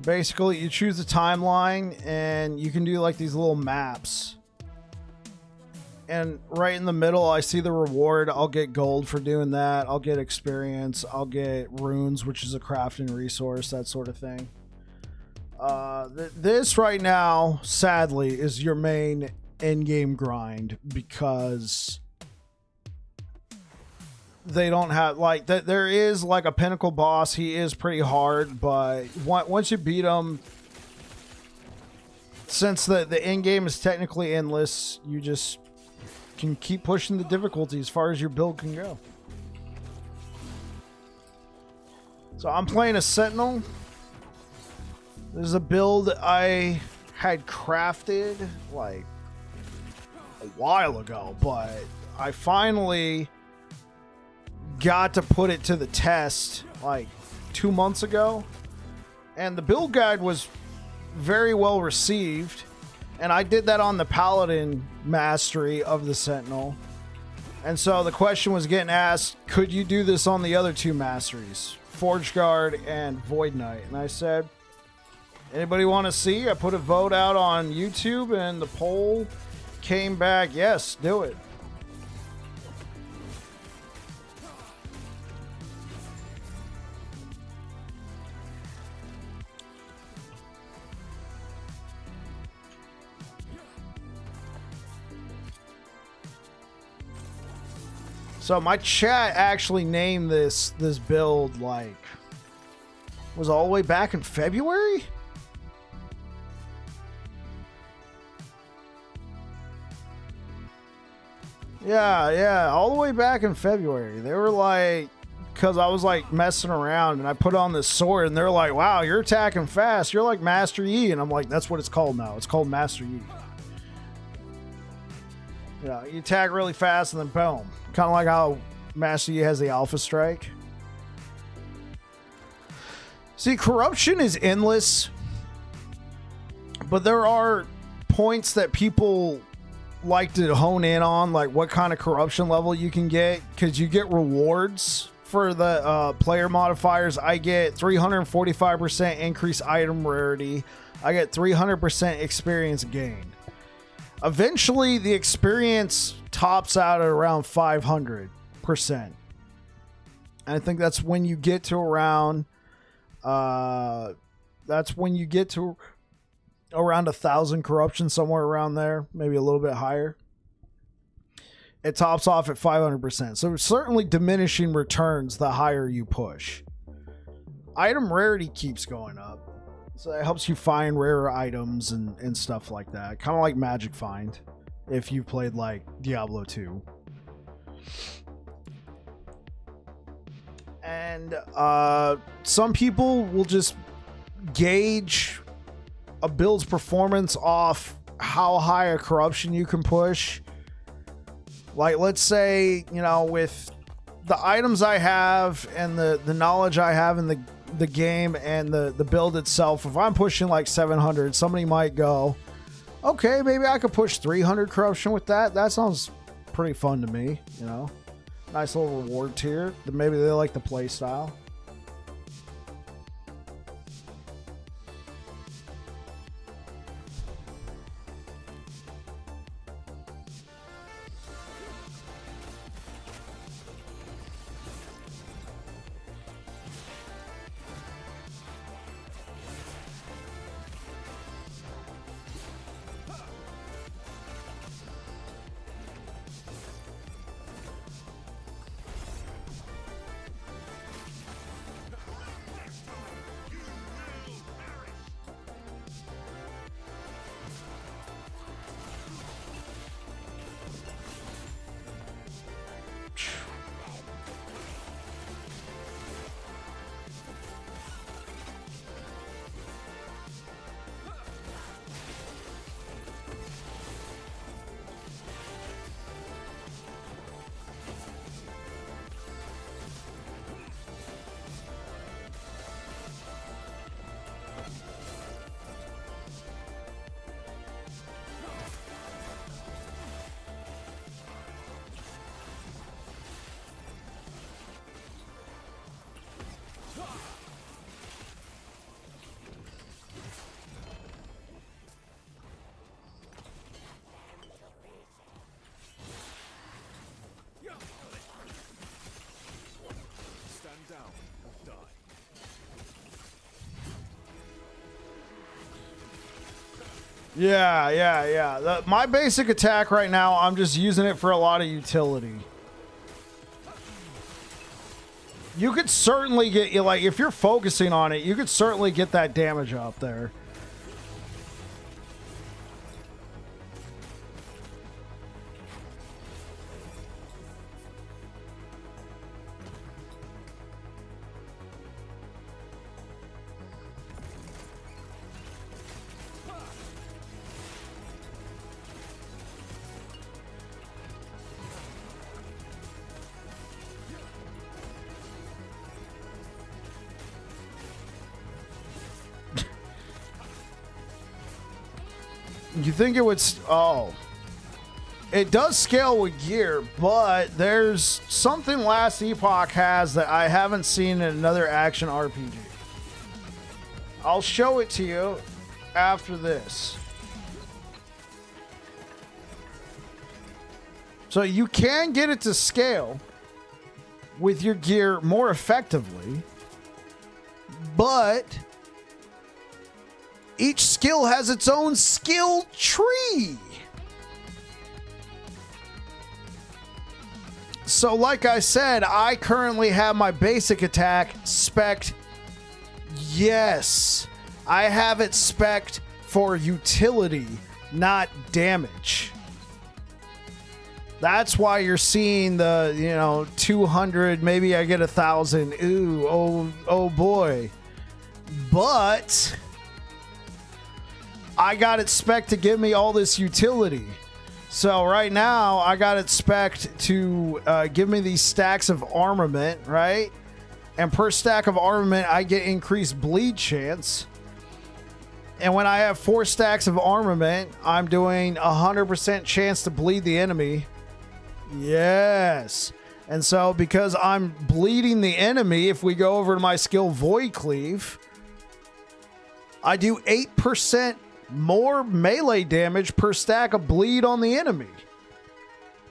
Basically, you choose a timeline, and you can do like these little maps. And right in the middle, I see the reward. I'll get gold for doing that. I'll get experience. I'll get runes, which is a crafting resource, that sort of thing. This right now, sadly, is your main in-game grind because they don't have like that. There is like a pinnacle boss. He is pretty hard, but once you beat him, since the end game is technically endless, you just can keep pushing the difficulty as far as your build can go. So I'm playing a Sentinel. This is a build I had crafted like a while ago, but I finally got to put it to the test like 2 months ago, and the build guide was very well received, and I did that on the Paladin mastery of the Sentinel. And so the question was getting asked, could you do this on the other two masteries, Forge Guard and Void Knight? And I said, anybody want to see? I put a vote out on YouTube, and the poll came back, yes, do it. So my chat actually named this build like, was all the way back in February? Yeah, all the way back in February. They were like, because I was like messing around and I put on this sword, and they're like, wow, you're attacking fast. You're like Master Yi. And I'm like, that's what it's called now. It's called Master Yi. Yeah, you attack really fast and then boom. Kind of like how Master Yi has the Alpha Strike. See, corruption is endless, but there are points that people like to hone in on, like what kind of corruption level you can get, because you get rewards for the player modifiers. I get 345% increased item rarity. I get 300% experience gain. Eventually, the experience tops out at around 500%. And I think that's when you get to around, around 1,000 corruption, somewhere around there, maybe a little bit higher. It tops off at 500%. So it's certainly diminishing returns the higher you push. Item rarity keeps going up. So it helps you find rarer items and stuff like that. Kind of like Magic Find, if you played like Diablo 2. And some people will just gauge a build's performance off how high a corruption you can push. Like, let's say, you know, with the items I have and the knowledge I have in the game and the build itself, if I'm pushing like 700, somebody might go, okay, maybe I could push 300 corruption with that. That sounds pretty fun to me, you know. Nice little reward tier. Maybe they like the play style. Stand down or die. Yeah. My basic attack right now, I'm just using it for a lot of utility. You could certainly get, like, if you're focusing on it, you could certainly get that damage up there. You think it would... Oh. It does scale with gear, but there's something Last Epoch has that I haven't seen in another action RPG. I'll show it to you after this. So you can get it to scale with your gear more effectively, but each skill has its own skill tree. So like I said, I currently have my basic attack spec'd. Yes, I have it spec'd for utility, not damage. That's why you're seeing the, 200, maybe I get 1,000. Ooh, oh boy. But I got it spec'd to give me all this utility. So right now, I got it spec'd to give me these stacks of armament, right? And per stack of armament, I get increased bleed chance. And when I have 4 stacks of armament, I'm doing 100% chance to bleed the enemy. Yes. And so because I'm bleeding the enemy, if we go over to my skill Void Cleave, I do 8% more melee damage per stack of bleed on the enemy.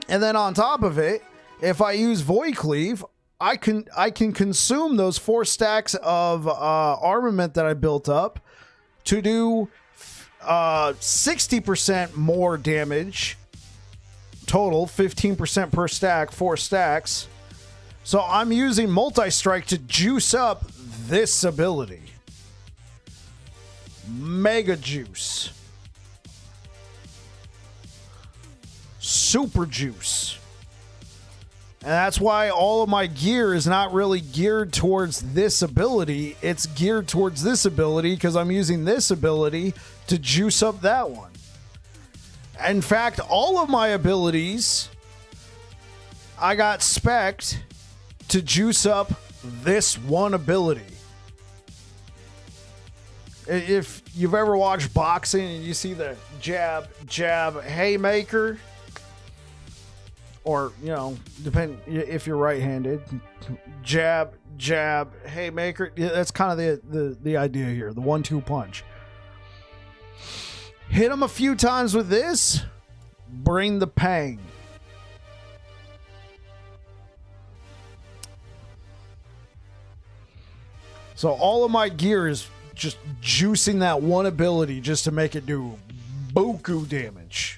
And then on top of it, if I use Void Cleave, I can consume those 4 stacks of armament that I built up to do 60% more damage total, 15% per stack, 4 stacks. So I'm using Multi-Strike to juice up this ability. Mega Juice. Super Juice. And that's why all of my gear is not really geared towards this ability. It's geared towards this ability because I'm using this ability to juice up that one. In fact, all of my abilities, I got spec'd to juice up this one ability. If you've ever watched boxing and you see the jab, jab, haymaker, or, you know, depend if you're right-handed, jab, jab, haymaker, that's kind of the idea here, the 1-2 punch. Hit him a few times with this, bring the pain. So all of my gear is just juicing that one ability just to make it do buku damage.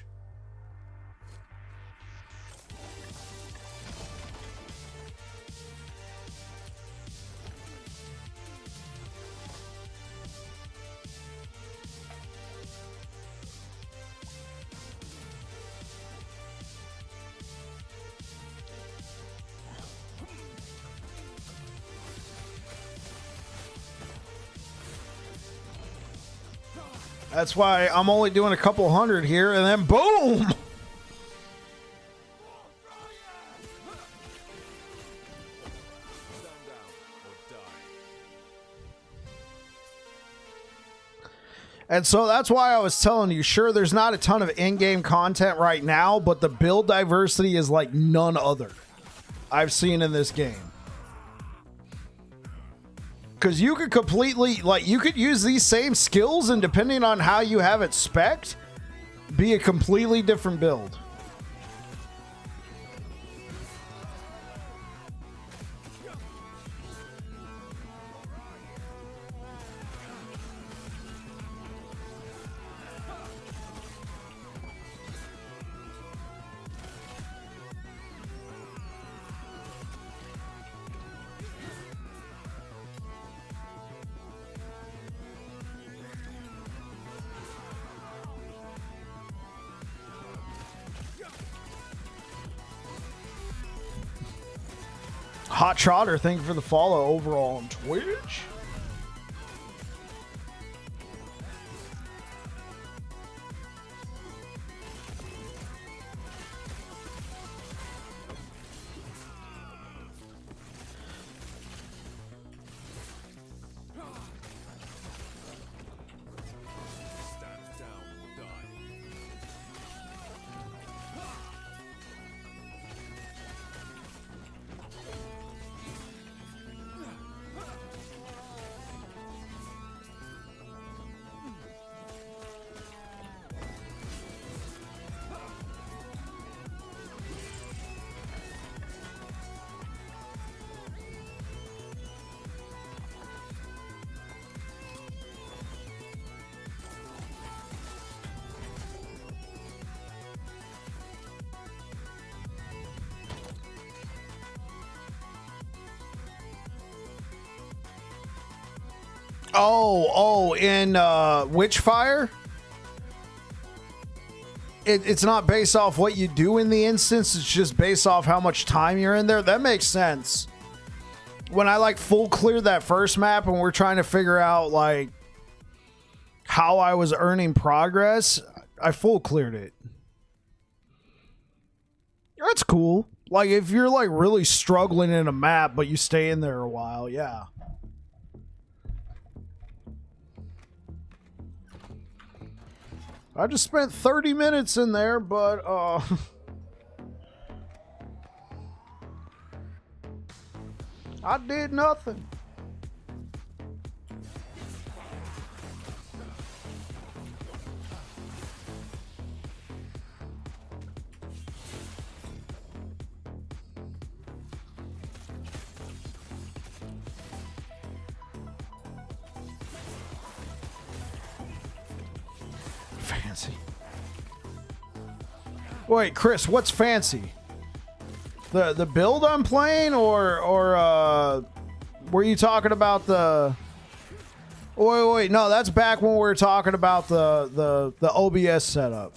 That's why I'm only doing a couple hundred here, and then boom! Stand down or die. And so that's why I was telling you, sure, there's not a ton of in-game content right now, but the build diversity is like none other I've seen in this game. Because you could completely, like, you could use these same skills, and depending on how you have it spec'd, be a completely different build. Hot Trotter, thank you for the follow overall on Twitch. Stand down or die. In Witchfire? It's not based off what you do in the instance, it's just based off how much time you're in there. That makes sense. When I like full cleared that first map and we're trying to figure out like how I was earning progress, I full cleared it. That's cool. Like if you're like really struggling in a map but you stay in there a while, yeah. I just spent 30 minutes in there, but I did nothing. Fancy. Wait, Chris, what's fancy? The build I'm playing, or were you talking about the? Wait, no, that's back when we were talking about the OBS setup.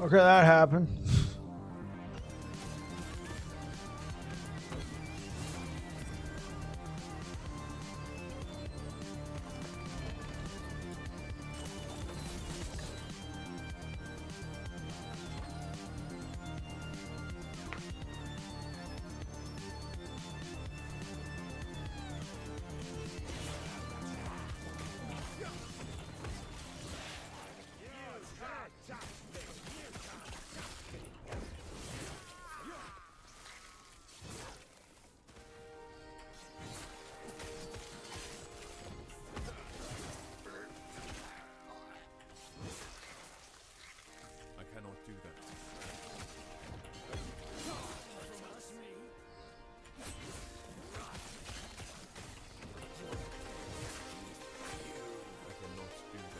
Okay, that happened. I cannot do that. I cannot do that. I cannot do that.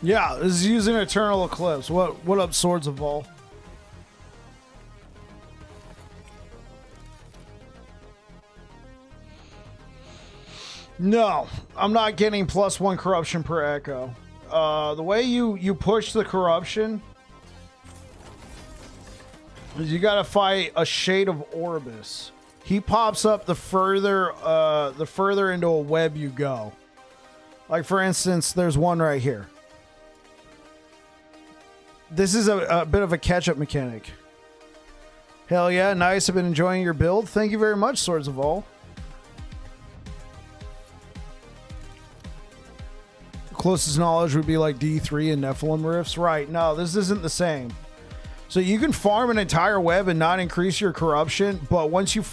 Yeah, this is using Eternal Eclipse. What up, Swords of Vol? No, I'm not getting +1 corruption per echo. The way you push the corruption is you gotta fight a Shade of Orbis. He pops up the further into a web you go. Like for instance, there's one right here. This is a bit of a catch-up mechanic. Hell yeah, nice. I've been enjoying your build. Thank you very much, Swords of All. Closest knowledge would be like D3 and Nephilim Rifts. Right, no, this isn't the same. So you can farm an entire web and not increase your corruption, but once you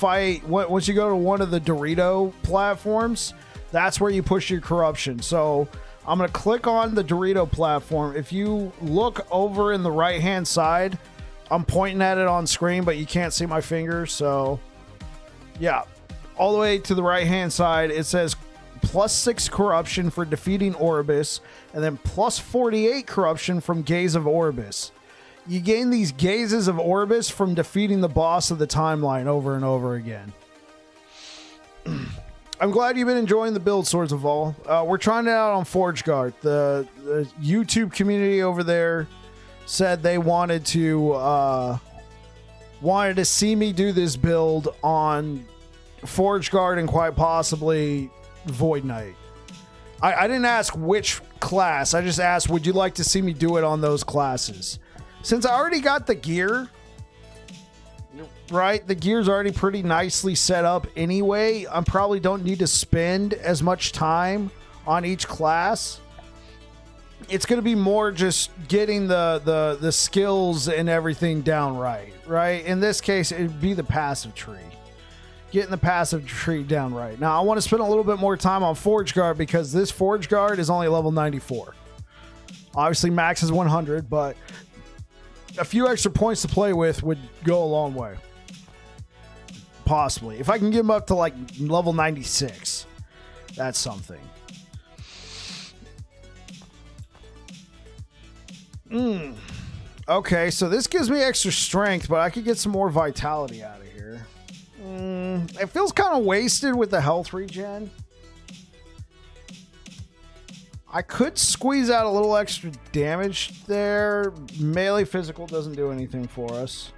once you go to one of the Dorito platforms, that's where you push your corruption. So I'm going to click on the Dorito platform. If you look over in the right-hand side, I'm pointing at it on screen, but you can't see my finger. So, yeah, all the way to the right-hand side, it says +6 corruption for defeating Orbis, and then +48 corruption from Gaze of Orbis. You gain these Gazes of Orbis from defeating the boss of the timeline over and over again. I'm glad you've been enjoying the build, Swords of Vol. We're trying it out on ForgeGuard. The YouTube community over there said they wanted to see me do this build on ForgeGuard and quite possibly Void Knight. I didn't ask which class. I just asked, would you like to see me do it on those classes? Since I already got the gear, right? The gear's already pretty nicely set up anyway. I probably don't need to spend as much time on each class. It's going to be more just getting the skills and everything down right? In this case, it'd be the passive tree. Getting the passive tree down right. Now, I want to spend a little bit more time on ForgeGuard because this ForgeGuard is only level 94. Obviously, max is 100, but a few extra points to play with would go a long way. Possibly. If I can get him up to like level 96, that's something. Okay, so this gives me extra strength, but I could get some more vitality out of here. It feels kind of wasted with the health regen. I could squeeze out a little extra damage there. Melee physical doesn't do anything for us.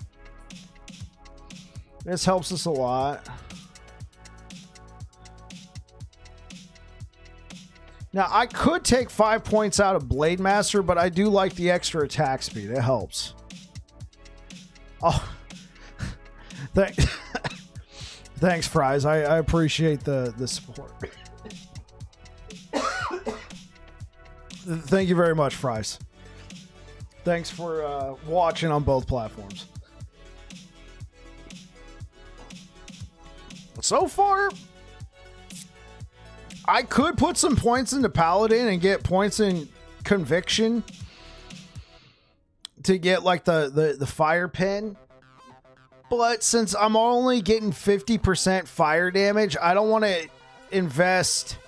This helps us a lot. Now, I could take 5 points out of Blade Master, but I do like the extra attack speed. It helps. Oh. Thanks, Fries. I appreciate the support. Thank you very much, Fries. Thanks for watching on both platforms. So far, I could put some points into Paladin and get points in Conviction to get like the fire pin. But since I'm only getting 50% fire damage, I don't want to invest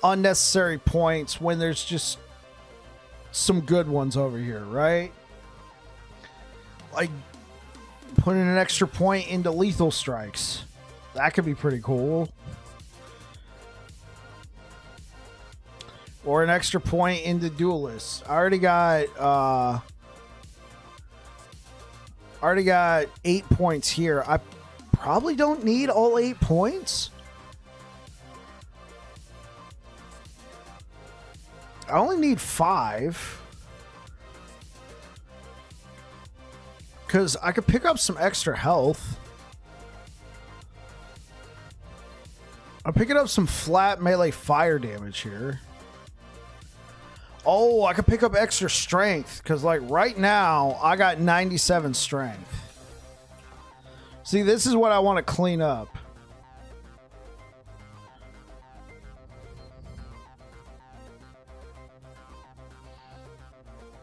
unnecessary points when there's just some good ones over here, right? Like putting an extra point into lethal strikes. That could be pretty cool. Or an extra point into duelists. I already got 8 points here. I probably don't need all 8 points. I only need 5. Because I could pick up some extra health. I'm picking up some flat melee fire damage here. Oh, I could pick up extra strength. Because like right now, I got 97 strength. See, this is what I want to clean up.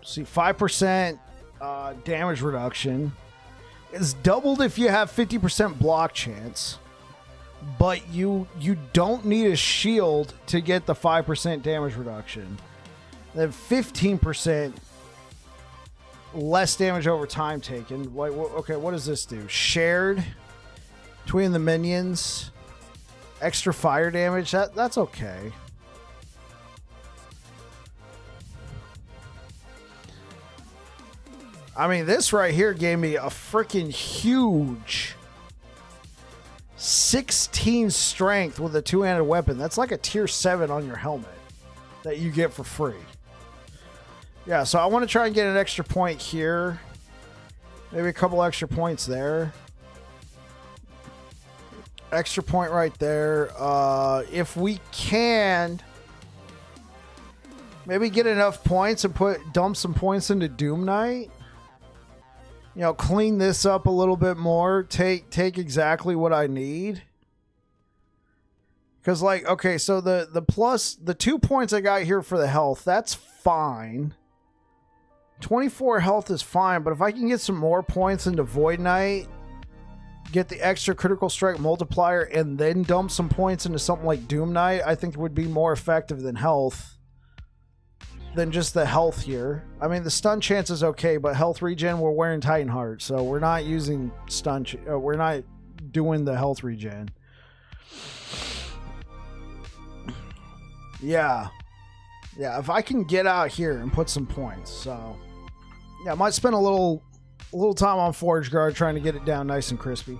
See, 5% damage reduction. It's doubled if you have 50% block chance. But you don't need a shield to get the 5% damage reduction. Then 15% less damage over time taken. Like, okay, what does this do? Shared between the minions. Extra fire damage. That's okay. I mean, this right here gave me a freaking huge 16 strength with a two-handed weapon. That's like a tier 7 on your helmet that you get for free. Yeah, so I want to try and get an extra point here. Maybe a couple extra points there. Extra point right there. If we can maybe get enough points and dump some points into Doom Knight. You know, clean this up a little bit more. Take exactly what I need. Because, like, okay, so the 2 points I got here for the health, that's fine. 24 health is fine, but if I can get some more points into Void Knight, get the extra critical strike multiplier, and then dump some points into something like Doom Knight, I think would be more effective than health. Than just the health here. I mean, the stun chance is okay, but health regen, we're wearing Titan Heart, so we're not using stun. We're not doing the health regen. Yeah. If I can get out here and put some points, so yeah, I might spend a little time on Forge Guard trying to get it down nice and crispy.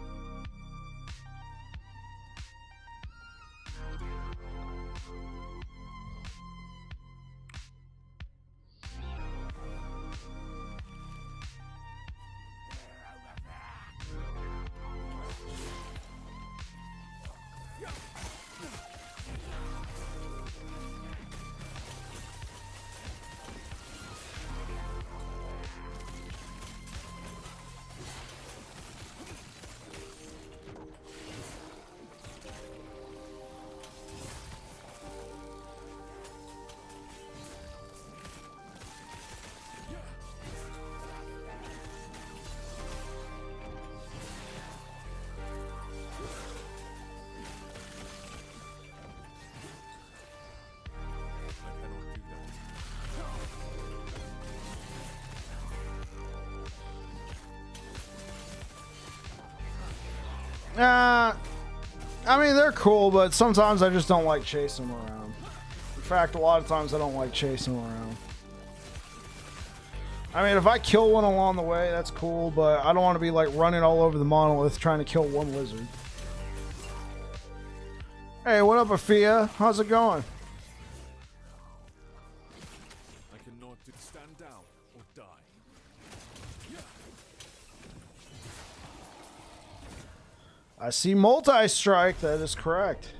I mean, they're cool, but sometimes I just don't like chasing them around. In fact, a lot of times I don't like chasing them around. I mean, if I kill one along the way, that's cool, but I don't want to be like running all over the monolith trying to kill one lizard. Hey, what up, Afia? How's it going? I cannot stand down or die. I see multi-strike. That is correct.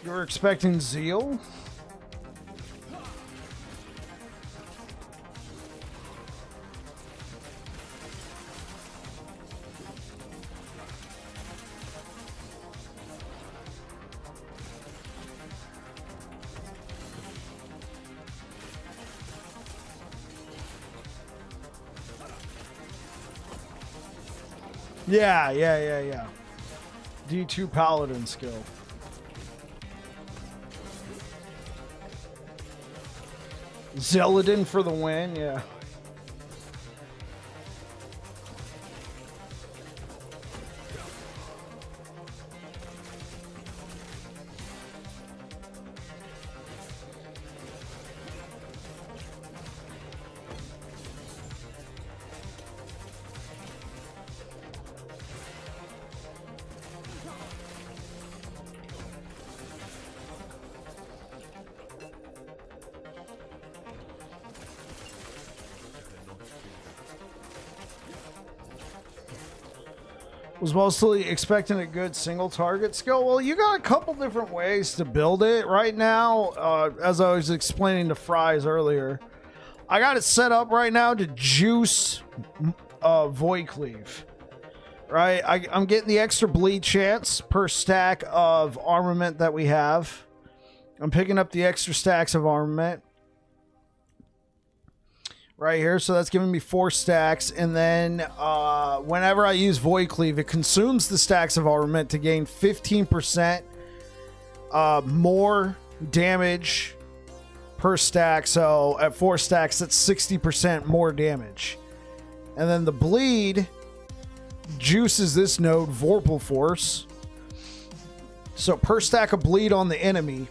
You were expecting Zeal? Yeah. D2 Paladin skill. Zeladin for the win, yeah. Was mostly expecting a good single target skill. Well, you got a couple different ways to build it right now. As I was explaining to Fries earlier, I got it set up right now to juice Void Cleave. Right, I'm getting the extra bleed chance per stack of armament that we have. I'm picking up the extra stacks of armament right here, so that's giving me 4 stacks, and then whenever I use Void Cleave, it consumes the stacks of armament to gain 15% more damage per stack. So at 4 stacks, that's 60% more damage. And then the bleed juices this node, Vorpal Force. So per stack of bleed on the enemy,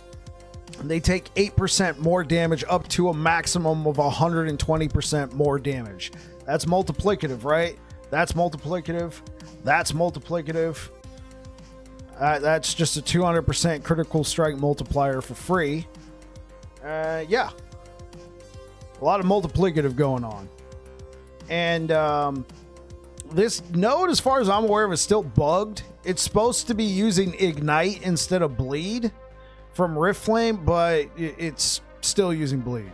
they take 8% more damage up to a maximum of 120% more damage. That's multiplicative, right? That's multiplicative. That's multiplicative. That's just a 200% critical strike multiplier for free. Yeah. A lot of multiplicative going on. And this node, as far as I'm aware of, is still bugged. It's supposed to be using Ignite instead of Bleed from Rift Flame, but it's still using Bleed.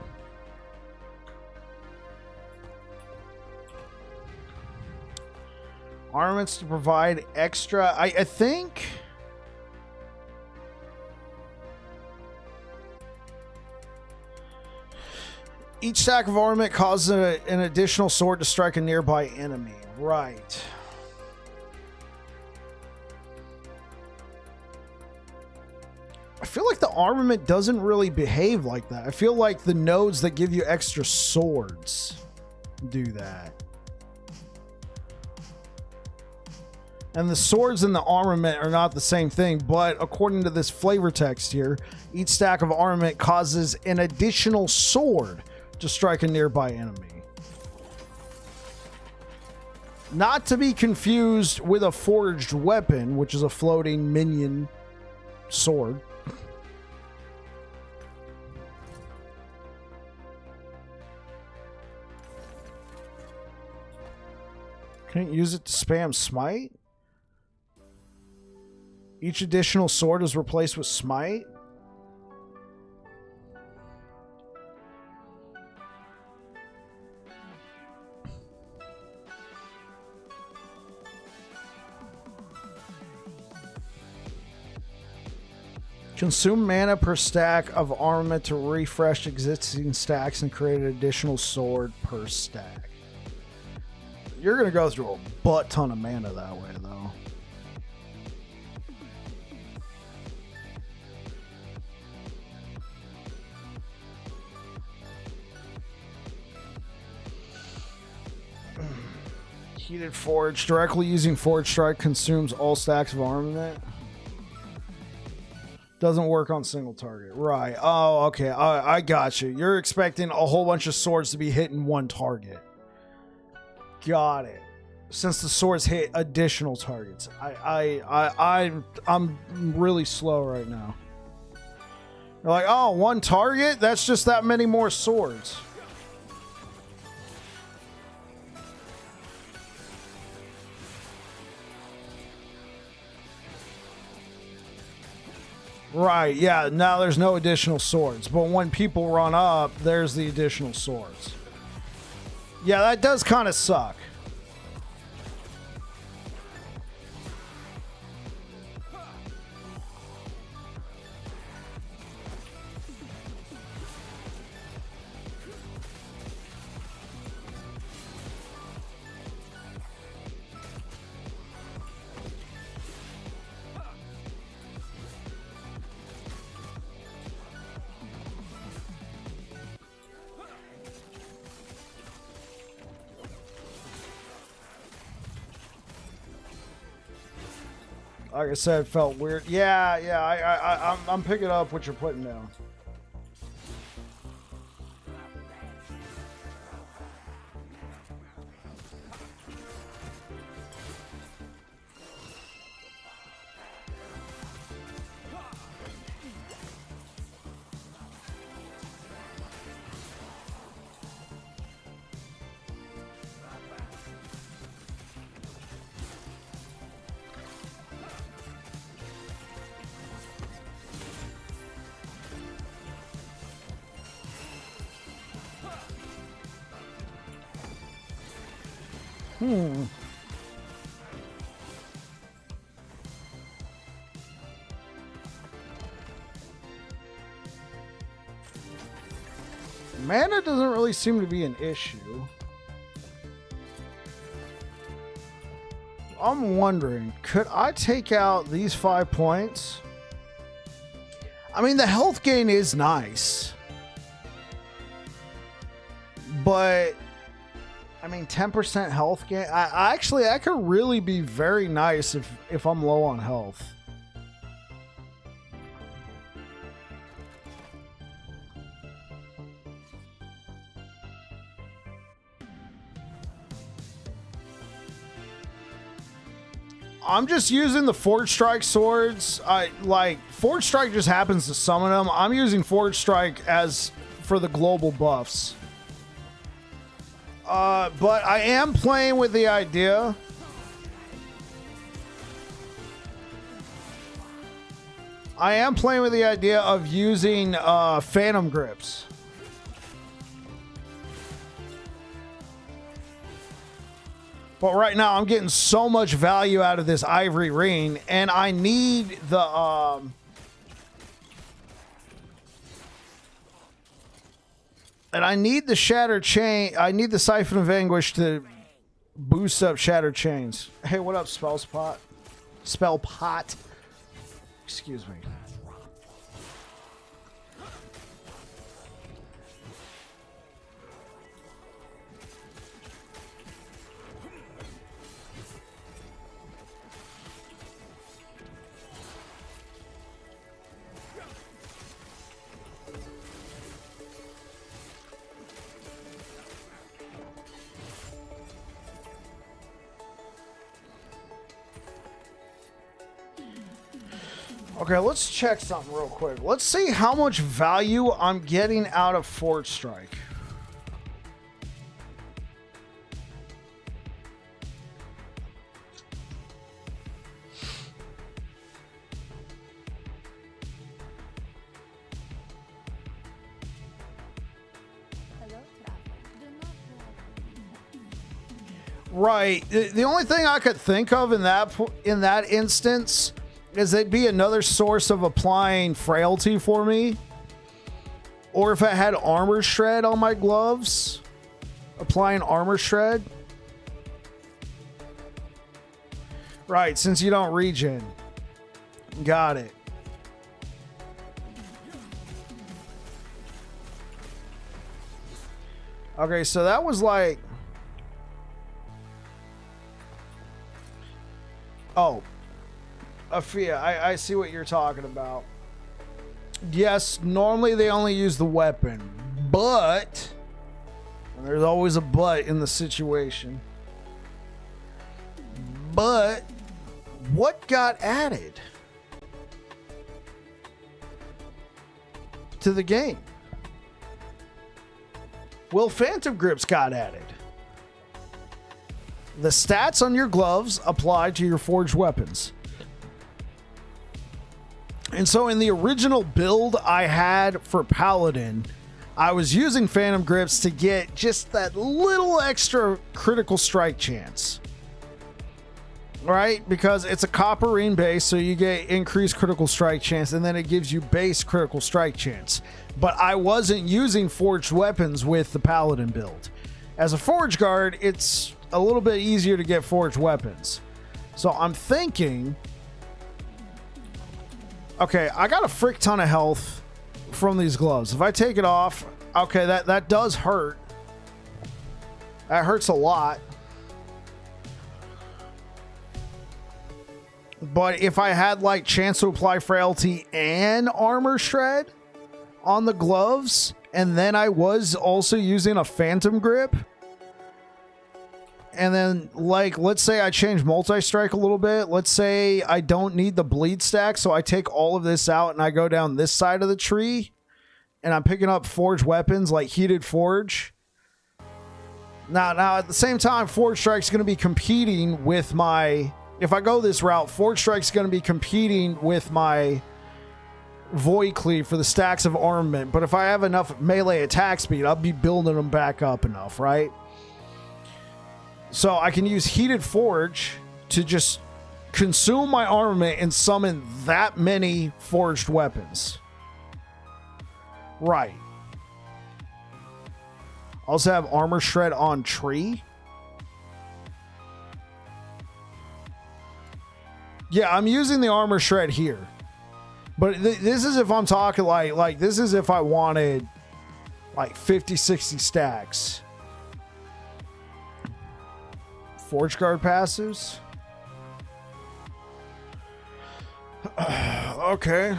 Armaments to provide extra. I think each stack of armament causes an additional sword to strike a nearby enemy. Right. I feel like the armament doesn't really behave like that. I feel like the nodes that give you extra swords do that. And the swords and the armament are not the same thing, but according to this flavor text here, each stack of armament causes an additional sword to strike a nearby enemy. Not to be confused with a forged weapon, which is a floating minion sword. Can't use it to spam smite? Each additional sword is replaced with smite? Consume mana per stack of armament to refresh existing stacks and create an additional sword per stack. You're going to go through a butt ton of mana that way, though. Heated Forge. Directly using Forge Strike consumes all stacks of armament. Doesn't work on single target. Right. Oh, okay. I got you. You're expecting a whole bunch of swords to be hitting one target. Got it. Since the swords hit additional targets. I'm really slow right now. You're like, oh, one target? That's just that many more swords. Right, yeah, now there's no additional swords. But when people run up, there's the additional swords. Yeah, that does kind of suck. Like I said, it felt weird. Yeah, I'm picking up what you're putting down. Mana doesn't really seem to be an issue. I'm wondering, could I take out these 5 points? I mean, the health gain is nice. But I mean, 10% health gain. I actually, that could really be very nice if I'm low on health. I'm just using the Forge Strike swords. Forge Strike just happens to summon them. I'm using Forge Strike as for the global buffs. But I am playing with the idea. I am playing with the idea of using Phantom Grips. But right now I'm getting so much value out of this Ivory Ring, and I need the Shattered Chain. I need the Siphon of Anguish to boost up Shattered Chains. Hey, what up, Spellspot? Spellpot. Excuse me. Okay, let's check something real quick. Let's see how much value I'm getting out of Forge Strike. Hello, traveler. Do not Right. The only thing I could think of in that instance is it'd be another source of applying frailty for me. Or if I had armor shred on my gloves, applying armor shred. Right, since you don't regen. Got it. Okay, so that was like... Oh. Afia, I see what you're talking about. Yes, normally they only use the weapon, but and there's always a but in the situation. But what got added to the game? Well, Phantom Grips got added. The stats on your gloves apply to your forged weapons. And so in the original build I had for Paladin, I was using Phantom Grips to get just that little extra critical strike chance. Right? Because it's a copper ring base, so you get increased critical strike chance, and then it gives you base critical strike chance. But I wasn't using forged weapons with the Paladin build. As a Forge Guard, it's a little bit easier to get forged weapons. So I'm thinking, okay, I got a frick ton of health from these gloves. If I take it off, okay, that does hurt. That hurts a lot. But if I had like chance to apply frailty and armor shred on the gloves, and then I was also using a phantom grip, and then like, let's say I change multi-strike a little bit. Let's say I don't need the bleed stack, so I take all of this out and I go down this side of the tree, and I'm picking up forged weapons like heated forge. Now at the same time, Forge Strike's going to be competing with my... If I go this route, Forge Strike's going to be competing with my Void Cleave for the stacks of armament. But if I have enough melee attack speed, I'll be building them back up enough, right? So I can use Heated Forge to just consume my armament and summon that many forged weapons. Right. Also have Armor Shred on tree. Yeah, I'm using the armor shred here. But this is if I'm talking like this is if I wanted like 50, 60 stacks. Forge Guard passives. Okay.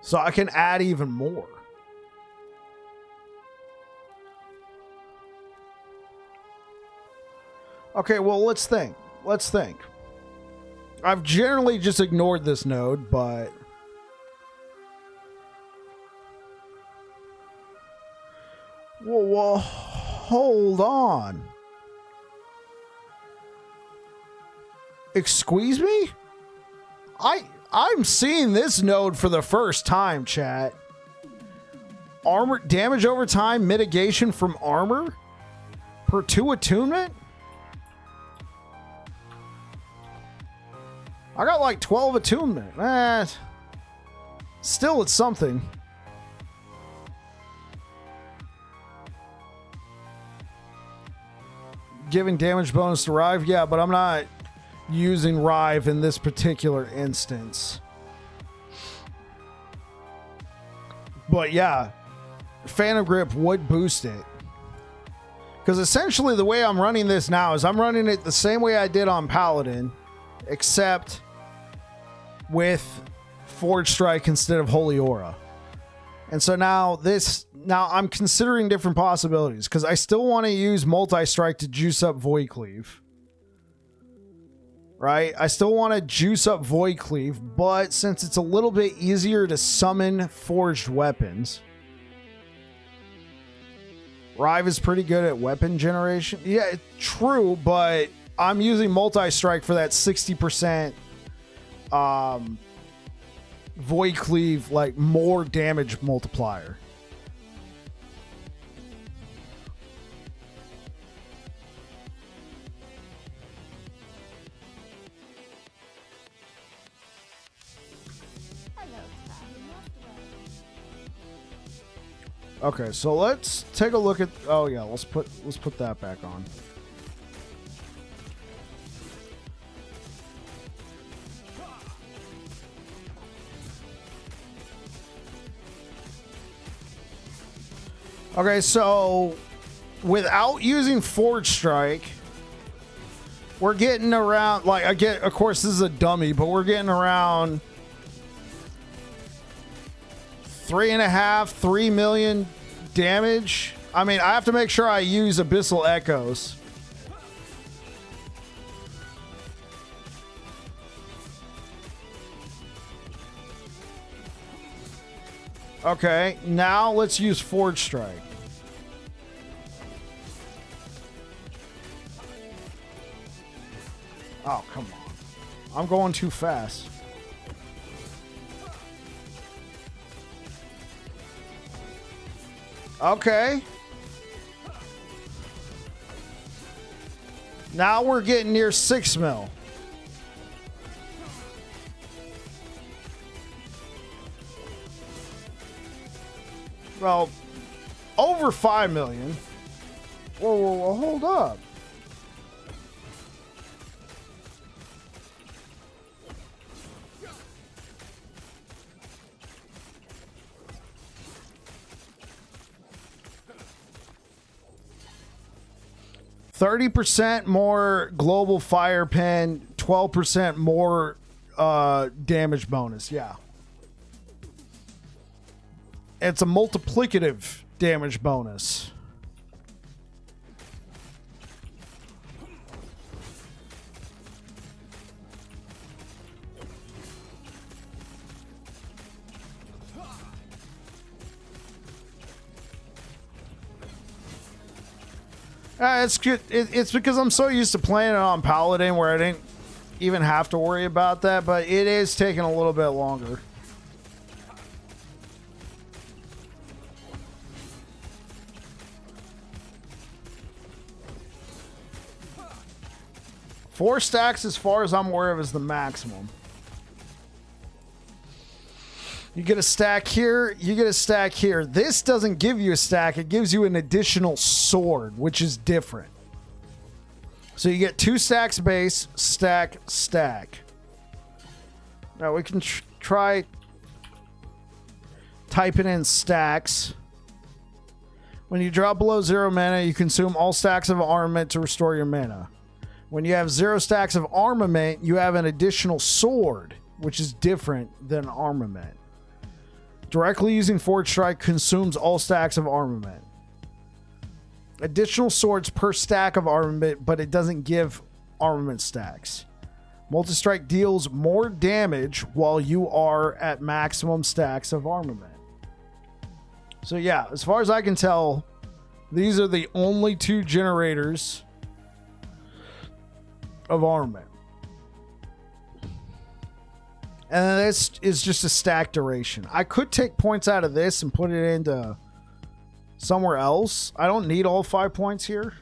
So I can add even more. Okay, well, let's think. Let's think. I've generally just ignored this node, but... Well, hold on. Excuse me? I'm seeing this node for the first time, chat. Armor damage over time, mitigation from armor per 2 attunement. I got like 12 attunement. Still, it's something. Giving damage bonus to Rive, yeah, but I'm not using Rive in this particular instance. But yeah, Phantom Grip would boost it. Because essentially the way I'm running this now is I'm running it the same way I did on Paladin, except with Forge Strike instead of Holy Aura. And so now I'm considering different possibilities because I still want to use Multi-Strike to juice up Void Cleave. Right? I still want to juice up Void Cleave, but since it's a little bit easier to summon forged weapons, Rive is pretty good at weapon generation. Yeah, true, but I'm using Multi-Strike for that 60% Void Cleave, like more damage multiplier. Okay, so let's take a look at... Oh yeah, let's put that back on. Okay, so without using Forge Strike, we're getting around, like, of course this is a dummy, but we're getting around 3 million damage. I mean, I have to make sure I use Abyssal Echoes. Okay, now let's use Forge Strike. Oh, come on. I'm going too fast. Okay. Now we're getting near 6 mil. Well, over 5 million. Whoa, whoa, whoa, hold up. %30 more global fire pen, 12% more damage bonus. Yeah. It's a multiplicative damage bonus. It's good. It's because I'm so used to playing it on Paladin where I didn't even have to worry about that, but it is taking a little bit longer. Four stacks, as far as I'm aware of, is the maximum. You get a stack here, you get a stack here. This doesn't give you a stack, it gives you an additional sword, which is different. So you get 2 stacks base, stack, stack. Now we can try typing in stacks. When you drop below 0 mana, you consume all stacks of armament to restore your mana. When you have 0 stacks of armament, you have an additional sword, which is different than armament. Directly using Forge Strike consumes all stacks of armament. Additional swords per stack of armament, but it doesn't give armament stacks. Multi-strike deals more damage while you are at maximum stacks of armament. So yeah, as far as I can tell, these are the only 2 generators of armament. And then this is just a stack duration. I could take points out of this and put it into somewhere else. I don't need all 5 points here.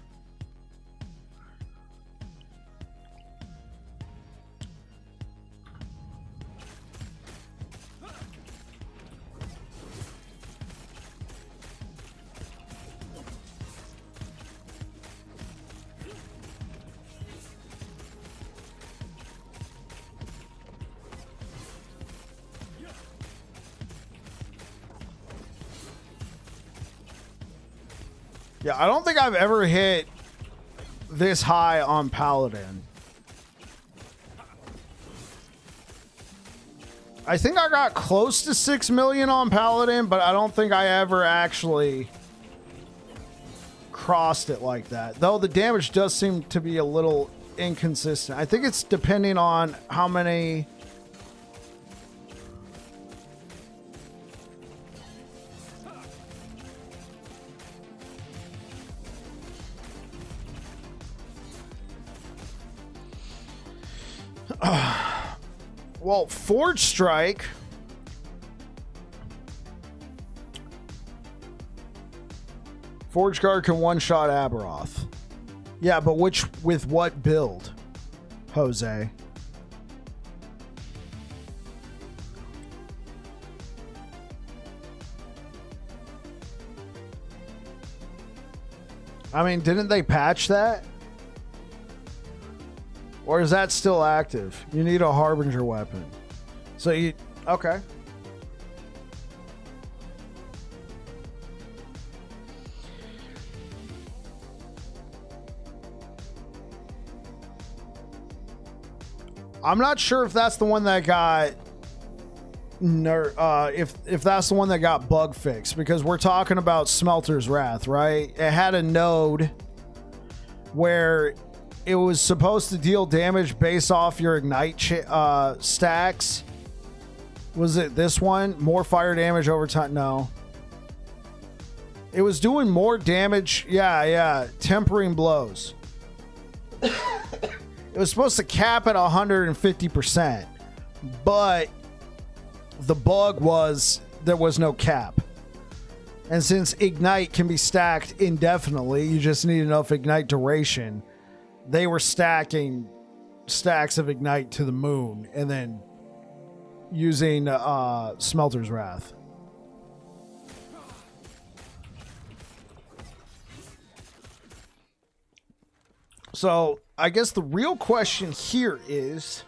Yeah, I don't think I've ever hit this high on Paladin. I think I got close to 6 million on Paladin, but I don't think I ever actually crossed it like that. Though the damage does seem to be a little inconsistent. I think it's depending on how many... Well, Forge Strike. Forge Guard can one-shot Aberoth. Yeah, but with what build, Jose? I mean, didn't they patch that? Or is that still active? You need a Harbinger weapon. So you... Okay. I'm not sure if that's the one that got... if that's the one that got bug fixed. Because we're talking about Smelter's Wrath, right? It had a node where... it was supposed to deal damage based off your ignite stacks, Was it this one? More fire damage over time? No. It was doing more damage. Yeah. Tempering blows. It was supposed to cap at 150%, but the bug was there was no cap. And since Ignite can be stacked indefinitely, you just need enough Ignite duration. They were stacking stacks of Ignite to the moon and then using Smelter's Wrath. So I guess the real question here is,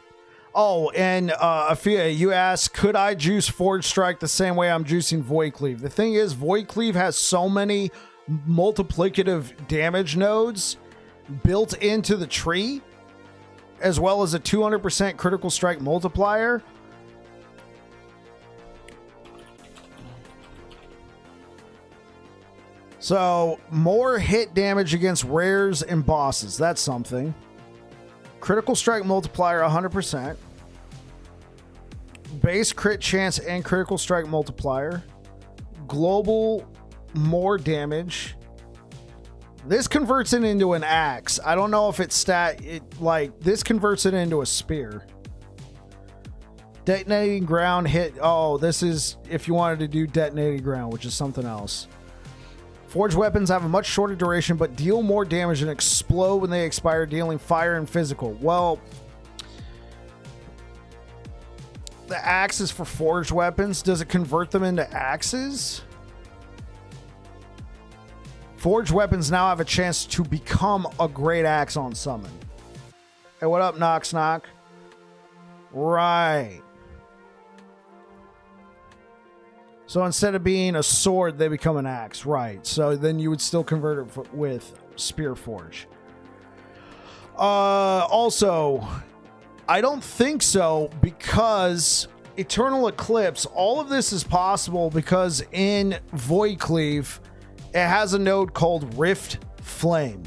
and Afia, you asked, could I juice Forge Strike the same way I'm juicing Void Cleave? The thing is, Void Cleave has so many multiplicative damage nodes built into the tree, as well as a 200% critical strike multiplier. So, more hit damage against rares and bosses. That's something. Critical strike multiplier 100%. Base crit chance and critical strike multiplier. Global more damage. This converts it into an axe. I don't know if it's this converts it into a spear. Detonating ground hit. Oh, this is if you wanted to do detonating ground, which is something else. Forged weapons have a much shorter duration, but deal more damage and explode when they expire, dealing fire and physical. Well, the axe is for forged weapons. Does it convert them into axes? Forged weapons now have a chance to become a great axe on summon. Hey, what up, Knox Knock? Right. So instead of being a sword, they become an axe. Right. So then you would still convert it with Spear Forge. Also, I don't think so, because Eternal Eclipse, all of this is possible because in Void Cleave, it has a node called Rift Flame.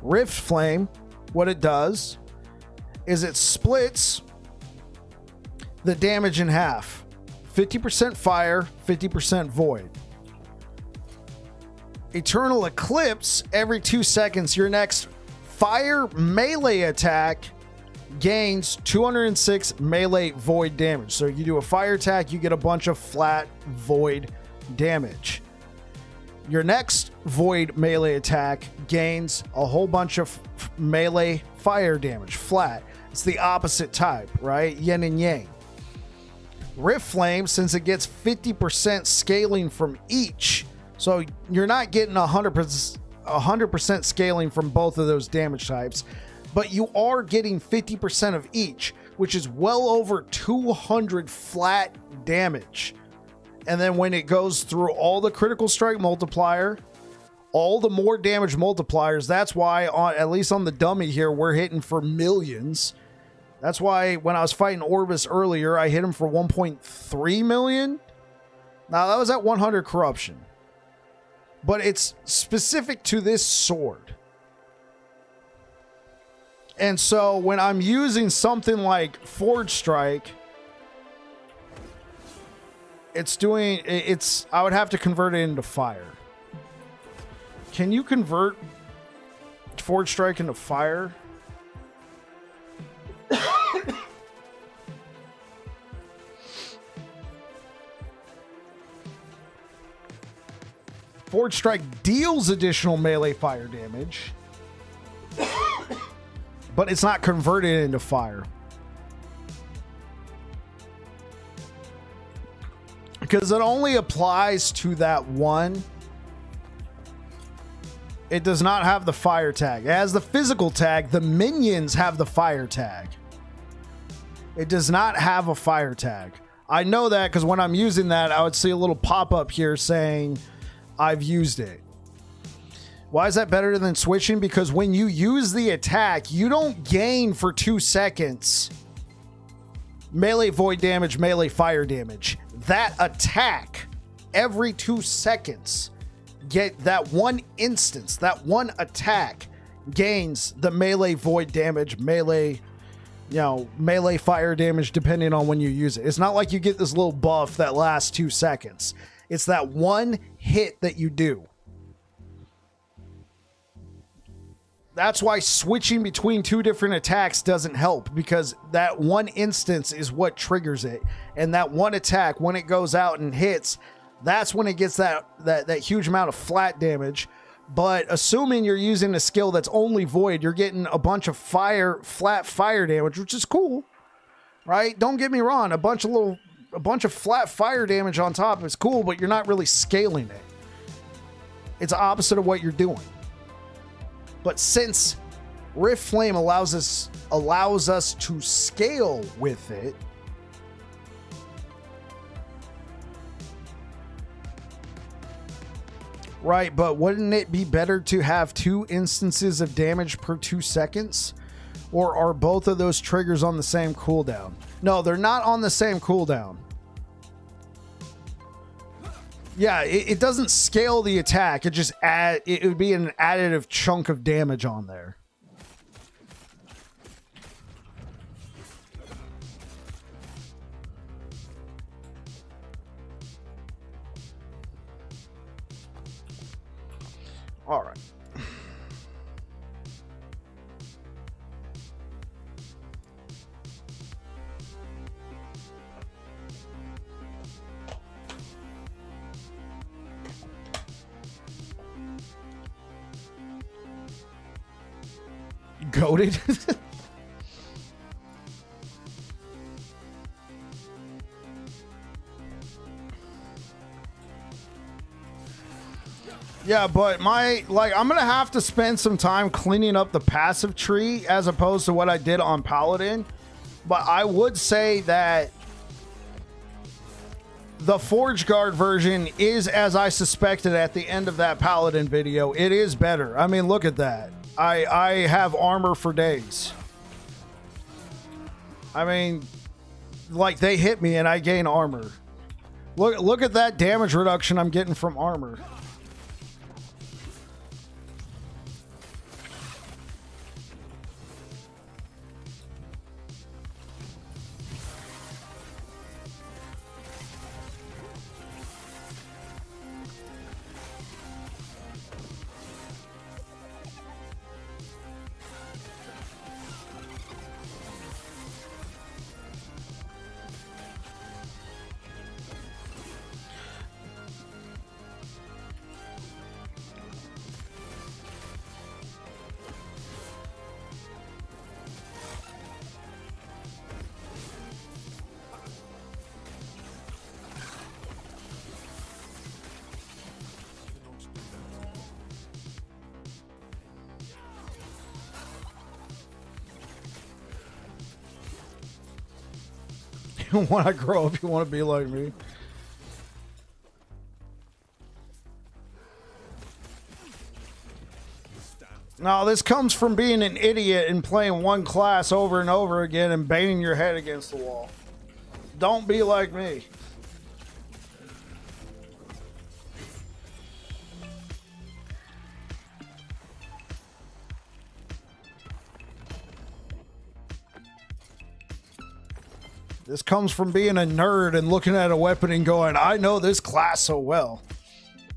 Rift Flame, what it does is it splits the damage in half. 50% fire, 50% void. Eternal Eclipse, every 2 seconds, your next fire melee attack gains 206 melee void damage. So you do a fire attack, you get a bunch of flat void damage. Your next void melee attack gains a whole bunch of melee fire damage, flat. It's the opposite type, right? Yin and yang. Rift Flame, since it gets 50% scaling from each, so you're not getting 100% scaling from both of those damage types, but you are getting 50% of each, which is well over 200 flat damage. And then when it goes through all the critical strike multiplier, all the more damage multipliers, that's why, at least on the dummy here, we're hitting for millions. That's why when I was fighting Orbis earlier, I hit him for 1.3 million. Now, that was at 100 corruption. But it's specific to this sword. And so when I'm using something like Forge Strike, I would have to convert it into fire. Can you convert Forge Strike into fire? Forge Strike deals additional melee fire damage, but it's not converted into fire. Because it only applies to that one. It does not have the fire tag. It has the physical tag. The minions have the fire tag. It does not have a fire tag. I know that because when I'm using that, I would see a little pop-up here saying I've used it. Why is that better than switching? Because when you use the attack, you don't gain for 2 seconds melee void damage, melee fire damage. That attack every 2 seconds, get that one instance, that one attack gains the melee void damage, melee you know, melee fire damage depending on when you use it. It's not like you get this little buff that lasts 2 seconds. It's that one hit that you do. That's why switching between 2 different attacks doesn't help, because that one instance is what triggers it. And that one attack, when it goes out and hits, that's when it gets that huge amount of flat damage. But assuming you're using a skill that's only void, you're getting a bunch of flat fire damage, which is cool, right? Don't get me wrong. A bunch of flat fire damage on top is cool, but you're not really scaling it. It's opposite of what you're doing. But since Rift Flame allows us to scale with it, right, but wouldn't it be better to have 2 instances of damage per 2 seconds? Or are both of those triggers on the same cooldown? No, they're not on the same cooldown. Yeah, it doesn't scale the attack. It would be an additive chunk of damage on there. All right. Goated. Yeah, but I'm gonna have to spend some time cleaning up the passive tree as opposed to what I did on Paladin. But I would say that the Forge Guard version is as I suspected at the end of that Paladin video. It is better. I mean, look at that. I have armor for days. I mean, like, they hit me and I gain armor. Look at that damage reduction I'm getting from armor. When I grow up, you want to be like me. Now, this comes from being an idiot and playing one class over and over again and banging your head against the wall. Don't be like me. This comes from being a nerd and looking at a weapon and going, I know this class so well.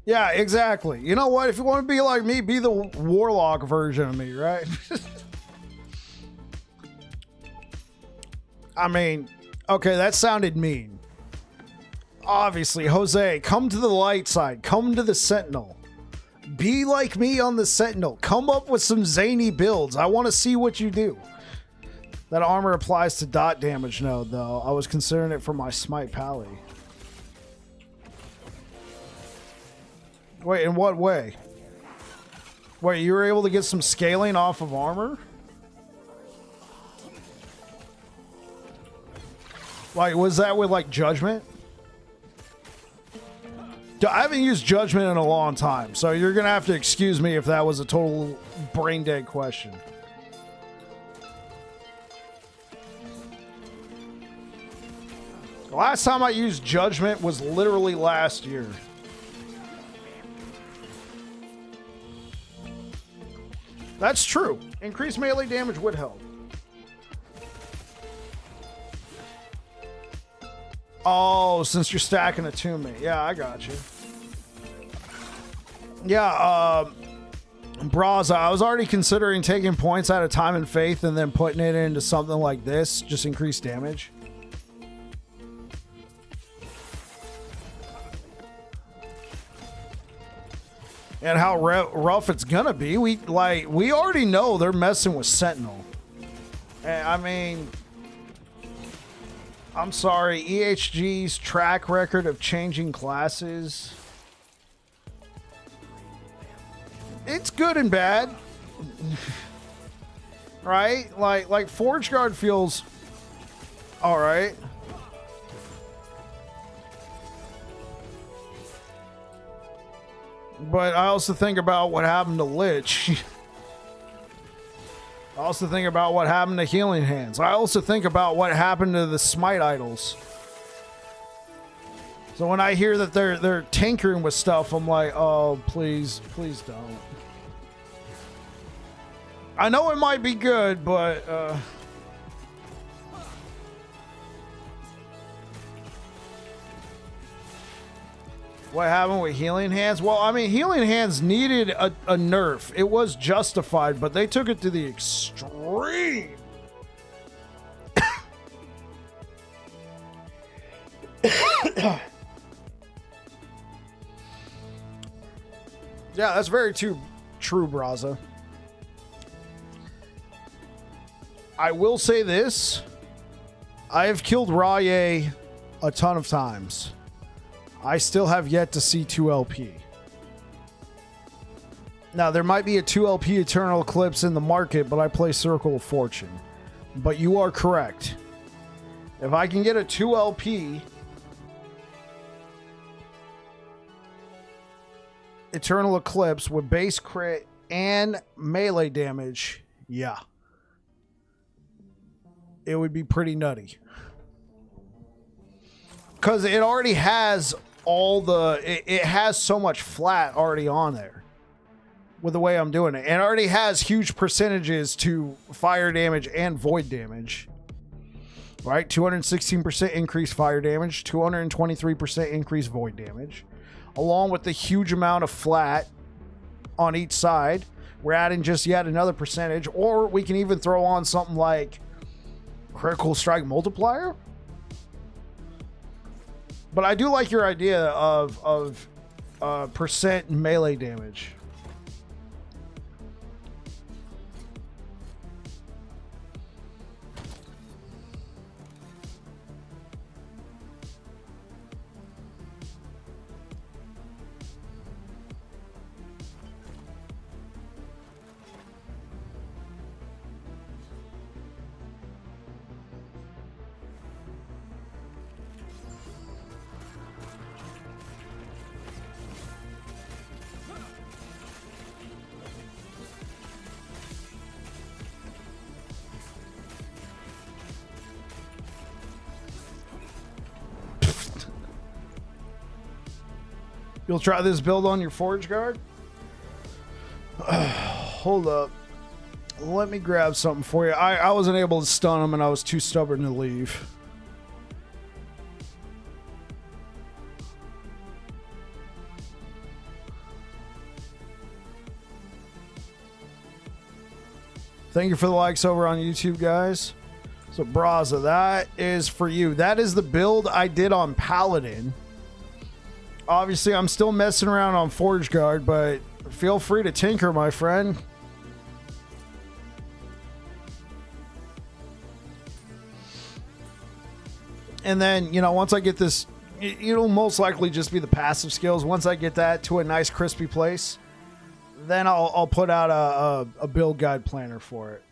Yeah, exactly. You know what? If you want to be like me, be the warlock version of me, right? I mean, okay, that sounded mean. Obviously, Jose, come to the light side. Come to the Sentinel. Be like me on the Sentinel. Come up with some zany builds. I want to see what you do. That armor applies to dot damage node, though. I was considering it for my Smite Pally. Wait, in what way? Wait, you were able to get some scaling off of armor? Like, was that with, like, Judgment? I haven't used Judgment in a long time, so you're going to have to excuse me if that was a total brain-dead question. The last time I used Judgment was literally last year. That's true. Increased melee damage would help. Oh, since you're stacking it to me. Yeah, I got you. Yeah, Braza, I was already considering taking points out of Time and Faith and then putting it into something like this, just increase damage. And how rough it's gonna be. We already know they're messing with Sentinel. And, I mean, I'm sorry, EHG's track record of changing classes, it's good and bad. Right? Like Forge Guard feels all right. But I also think about what happened to Lich. I also think about what happened to Healing Hands. I also think about what happened to the Smite Idols. So when I hear that they're tinkering with stuff, I'm like, oh, please don't. I know it might be good, but what happened with Healing Hands? Well, I mean, Healing Hands needed a nerf. It was justified, but they took it to the extreme. Yeah, that's very true, Braza. I will say this. I have killed Raye a ton of times. I still have yet to see 2LP. Now, there might be a 2LP Eternal Eclipse in the market, but I play Circle of Fortune. But you are correct. If I can get a 2LP Eternal Eclipse with base crit and melee damage, yeah. It would be pretty nutty. Because it already has all the... It has so much flat already on there. With the way I'm doing it. It already has huge percentages to fire damage and void damage. Right? 216% increased fire damage. 223% increased void damage. Along with the huge amount of flat on each side. We're adding just yet another percentage. Or we can even throw on something like... Critical Strike Multiplier? But I do like your idea of percent melee damage. You'll try this build on your Forge Guard? Hold up. Let me grab something for you. I wasn't able to stun him and I was too stubborn to leave. Thank you for the likes over on YouTube, guys. So, Braza, that is for you. That is the build I did on Paladin. Obviously, I'm still messing around on Forge Guard, but feel free to tinker, my friend. And then, you know, once I get this, it'll most likely just be the passive skills. Once I get that to a nice crispy place, then I'll put out a build guide planner for it.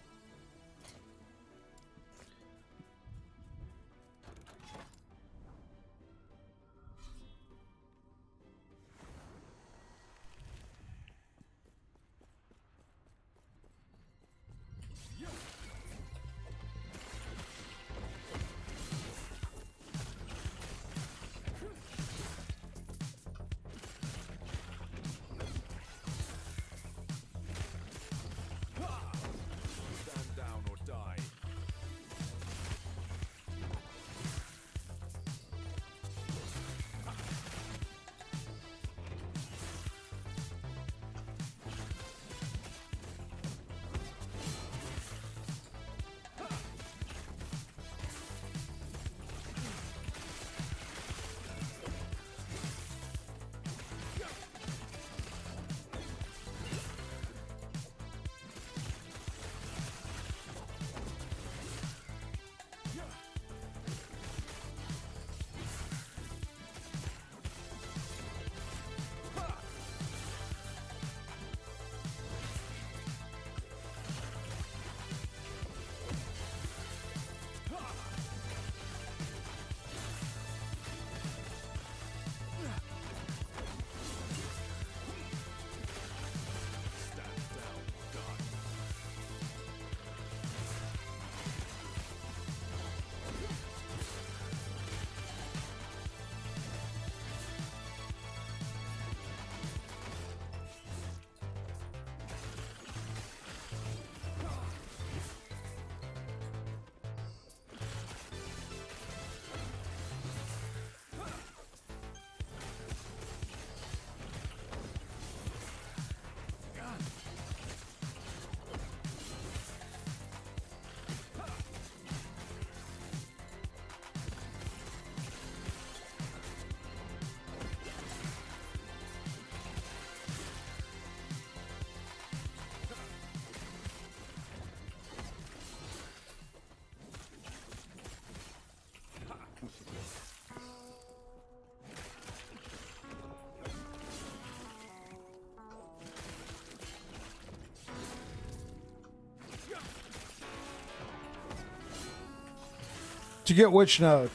To get which node?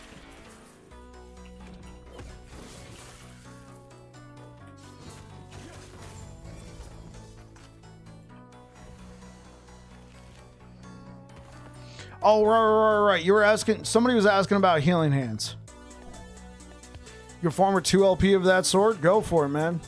Oh, right. You were asking, somebody was asking about healing hands. Your farmer 2 LP of that sort? Go for it, man.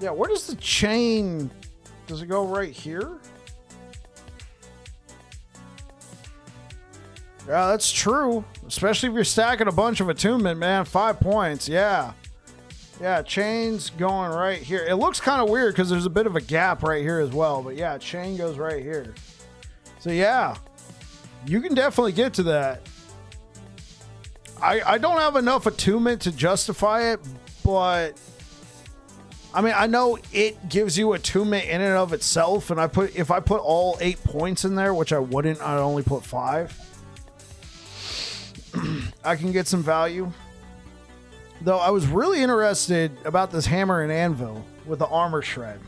Yeah, where does the chain... Does it go right here? Yeah, that's true. Especially if you're stacking a bunch of attunement, man. 5 points, yeah. Yeah, chain's going right here. It looks kind of weird because there's a bit of a gap right here as well. But yeah, chain goes right here. So yeah, you can definitely get to that. I don't have enough attunement to justify it, but... I mean, I know it gives you attunement in and of itself, and if I put all 8 points in there, which I wouldn't, I'd only put 5. I can get some value. Though I was really interested about this hammer and anvil with the armor shred.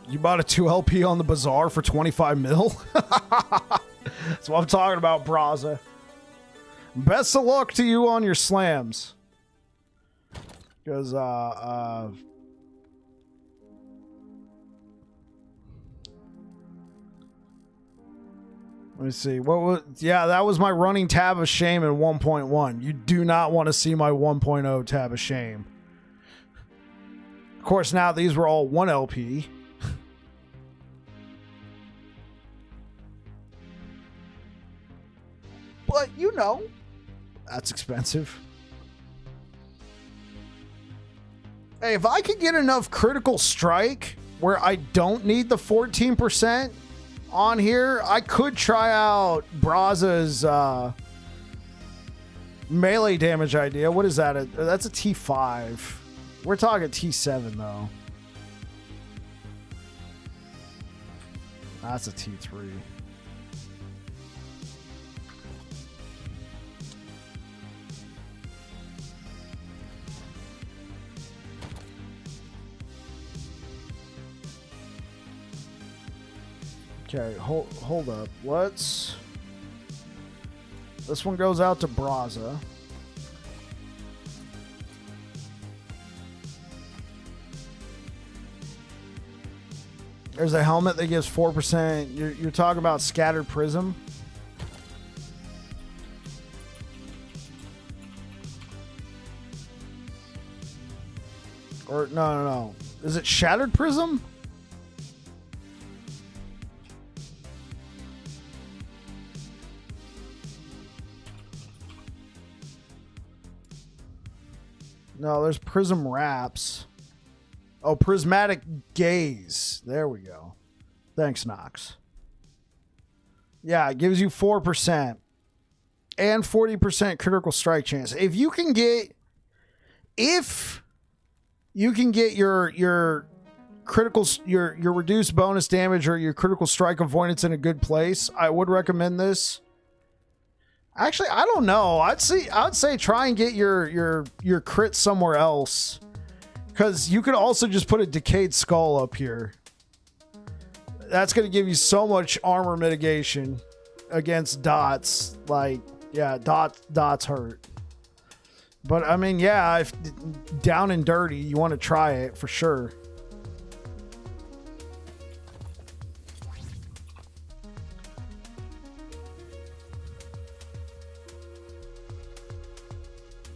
You bought a 2 LP on the bazaar for 25 mil? That's what I'm talking about, Braza. Best of luck to you on your slams. Because, let me see. What was... Yeah, that was my running tab of shame in 1.1. You do not want to see my 1.0 tab of shame. Of course, now these were all 1 LP. But, you know, that's expensive. Hey, if I could get enough critical strike where I don't need the 14% on here, I could try out Braza's melee damage idea. What is that? That's a T5. We're talking T7, though. That's a T3. Okay, hold up. This one goes out to Braza. There's a helmet that gives 4%. You're talking about Scattered Prism. Or no. Is it Shattered Prism? No, there's Prism Wraps. Oh, Prismatic Gaze. There we go. Thanks, Nox. Yeah, it gives you 4% and 40% critical strike chance. If you can get your critical, your reduced bonus damage or your critical strike avoidance in a good place, I would recommend this. Actually, I don't know. I'd say try and get your crit somewhere else, because you could also just put a Decayed Skull up here. That's going to give you so much armor mitigation against dots. Like, yeah, dots hurt. But I mean, yeah, if down and dirty, you want to try it for sure.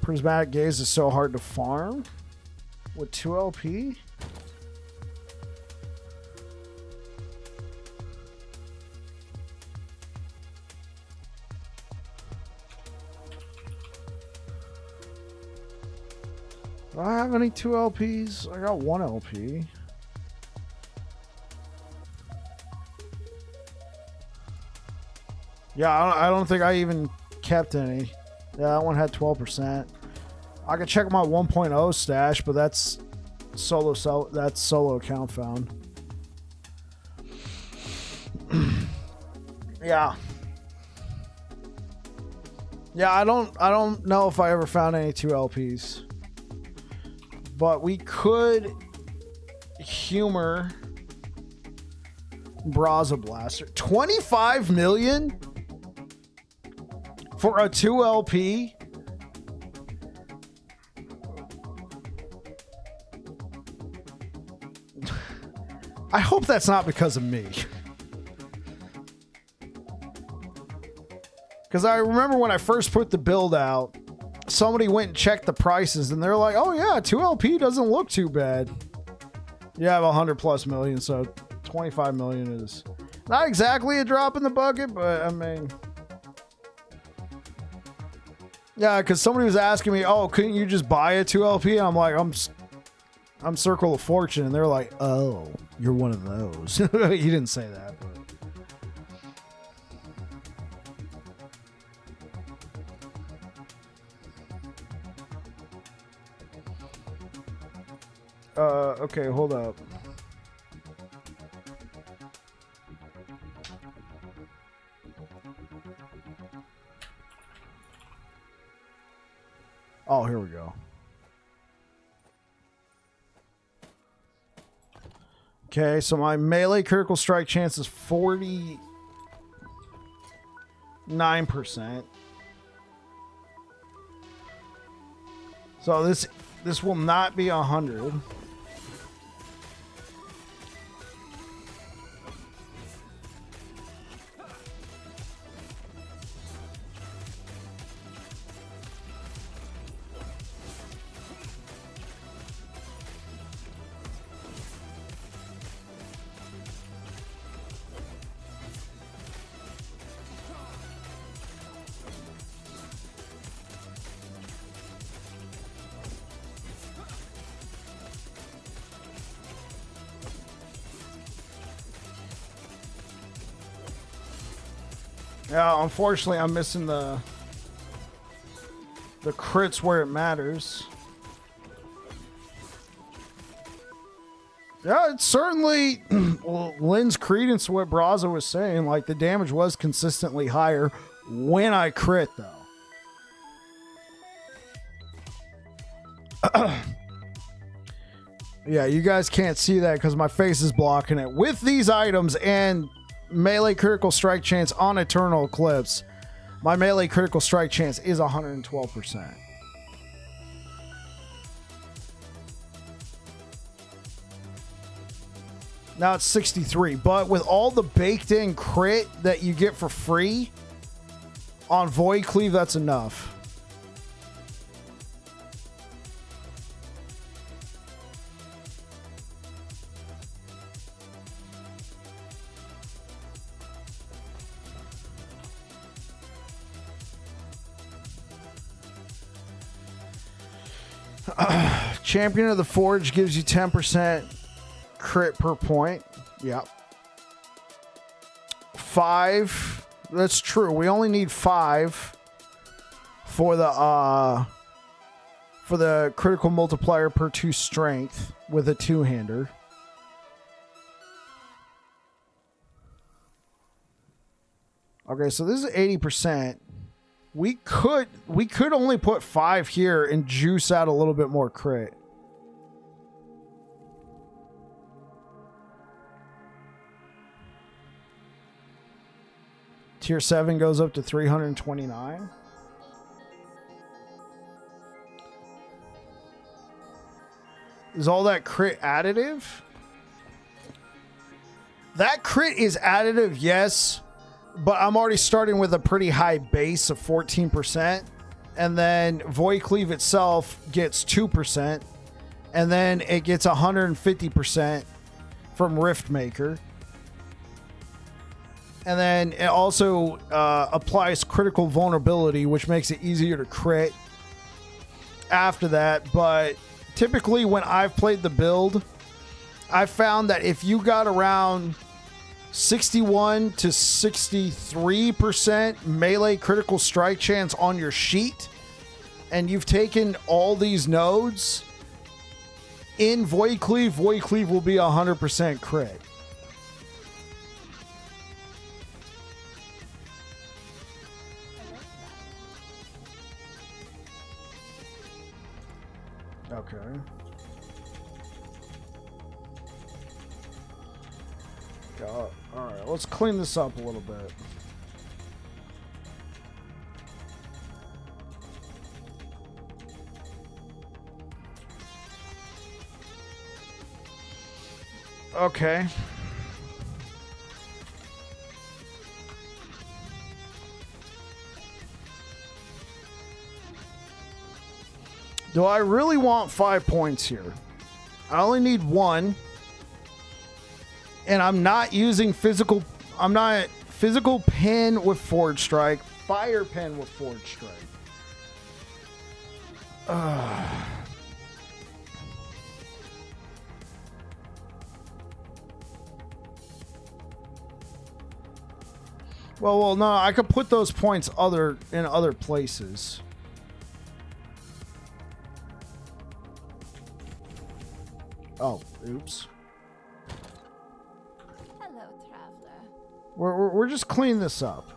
Prismatic Gaze is so hard to farm with 2 LP. Do I have any 2 LPs? I got 1 LP. Yeah, I don't think I even kept any. Yeah, that one had 12%. I could check my 1.0 stash, but that's solo account found. Yeah. Yeah, I don't know if I ever found any 2 LPs. But we could humor Braza Blaster. 25 million for a 2 LP? I hope that's not because of me. Because I remember when I first put the build out, somebody went and checked the prices and they're like, oh yeah, 2 LP doesn't look too bad. You have 100+ million, so 25 million is not exactly a drop in the bucket, but I mean, yeah, because somebody was asking me, oh, couldn't you just buy a 2 LP? And I'm like, I'm Circle of Fortune, and they're like, oh, you're one of those. You didn't say that, but. Okay, hold up. Oh, here we go. Okay, so my melee critical strike chance is 49%. So this will not be 100. Yeah, unfortunately, I'm missing the crits where it matters. Yeah, it's certainly lends credence to what Braza was saying. Like, the damage was consistently higher when I crit, though. Yeah, you guys can't see that because my face is blocking it. With these items and melee critical strike chance on Eternal Eclipse, my melee critical strike chance is 112%. Now it's 63, but with all the baked in crit that you get for free on Void Cleave, that's enough. Champion of the Forge gives you 10% crit per point. Yep. 5. That's true. We only need 5 for the critical multiplier per 2 strength with a 2-hander. Okay, so this is 80%. We could only put 5 here and juice out a little bit more crit. Tier 7 goes up to 329. Is all that crit additive? That crit is additive, yes. But I'm already starting with a pretty high base of 14%. And then Void Cleave itself gets 2%. And then it gets 150% from Rift Maker. And then it also applies critical vulnerability, which makes it easier to crit after that. But typically when I've played the build, I found that if you got around 61 to 63% melee critical strike chance on your sheet, and you've taken all these nodes in Void Cleave will be 100% crit. Okay. All right, let's clean this up a little bit. Okay. Do I really want 5 points here? I only need 1. And I'm not using physical. I'm not physical pen with Forge Strike. Fire pen with Forge Strike. Well, no, I could put those points in other places. Oh, oops. Hello, traveler. We're just cleaning this up.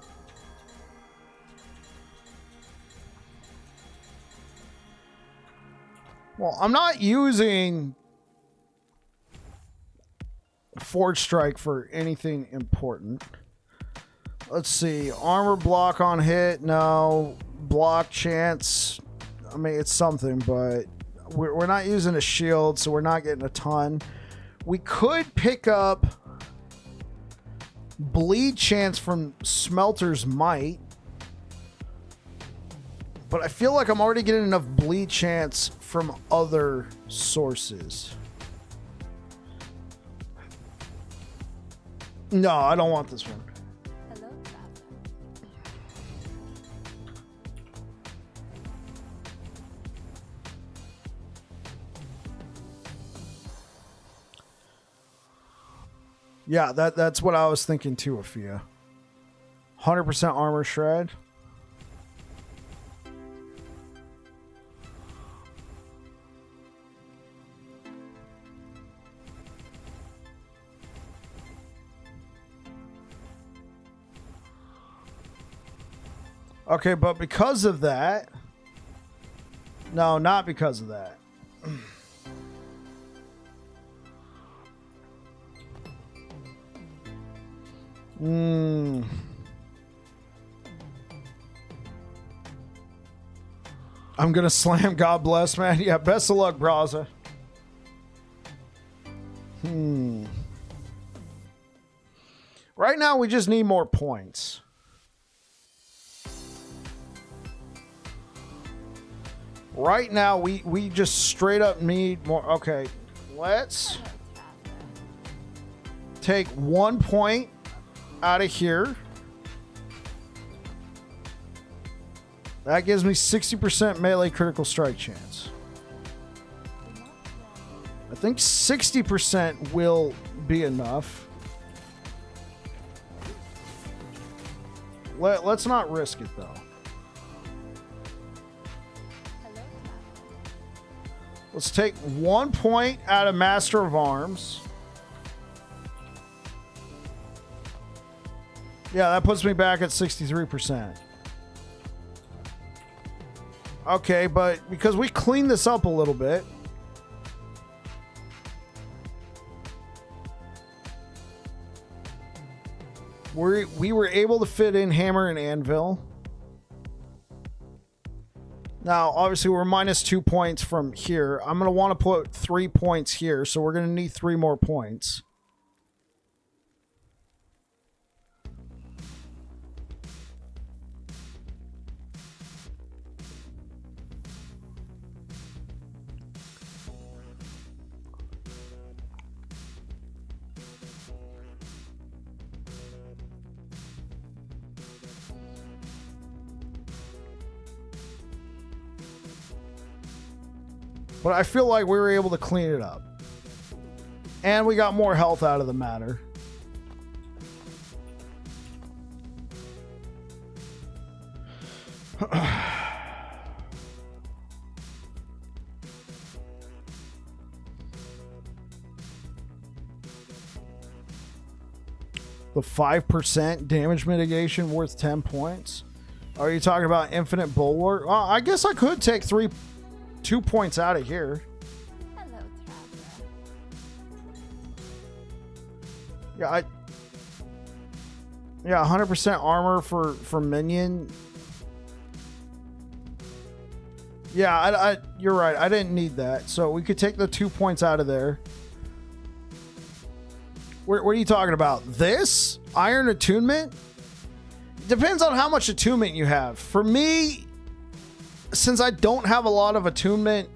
Well, I'm not using Forge Strike for anything important. Let's see. Armor block on hit. No. Block chance. I mean, it's something, but we're not using a shield, so we're not getting a ton. We could pick up bleed chance from Smelter's Might, but I feel like I'm already getting enough bleed chance from other sources. No, I don't want this one. Hello, traveler. Yeah, that's what I was thinking too, Afia. 100% armor shred. Okay, but because of that... No, not because of that. I'm gonna slam God Bless, man. Yeah, best of luck, Braza. Right now, we just need more points. Right now, we just straight up need more. Okay, let's Hello, traveler. take 1 point out of here. That gives me 60% melee critical strike chance. Do not run. I think 60% will be enough. Let's not risk it, though. Hello, traveler. Let's take 1 point out of Master of Arms. Yeah, that puts me back at 63%. Okay, but because we cleaned this up a little bit. We were able to fit in Hammer and Anvil. Now, obviously, we're minus 2 points from here. I'm going to want to put 3 points here, so we're going to need 3 more points. But I feel like we were able to clean it up. And we got more health out of the matter. The 5% damage mitigation worth 10 points. Are you talking about infinite bulwark? Well, I guess I could take 2 points out of here. Hello, traveler. Yeah, 100% armor for minion. Yeah, you're right. I didn't need that. So we could take the 2 points out of there. What are you talking about? This? Iron attunement? Depends on how much attunement you have. For me, since I don't have a lot of attunement,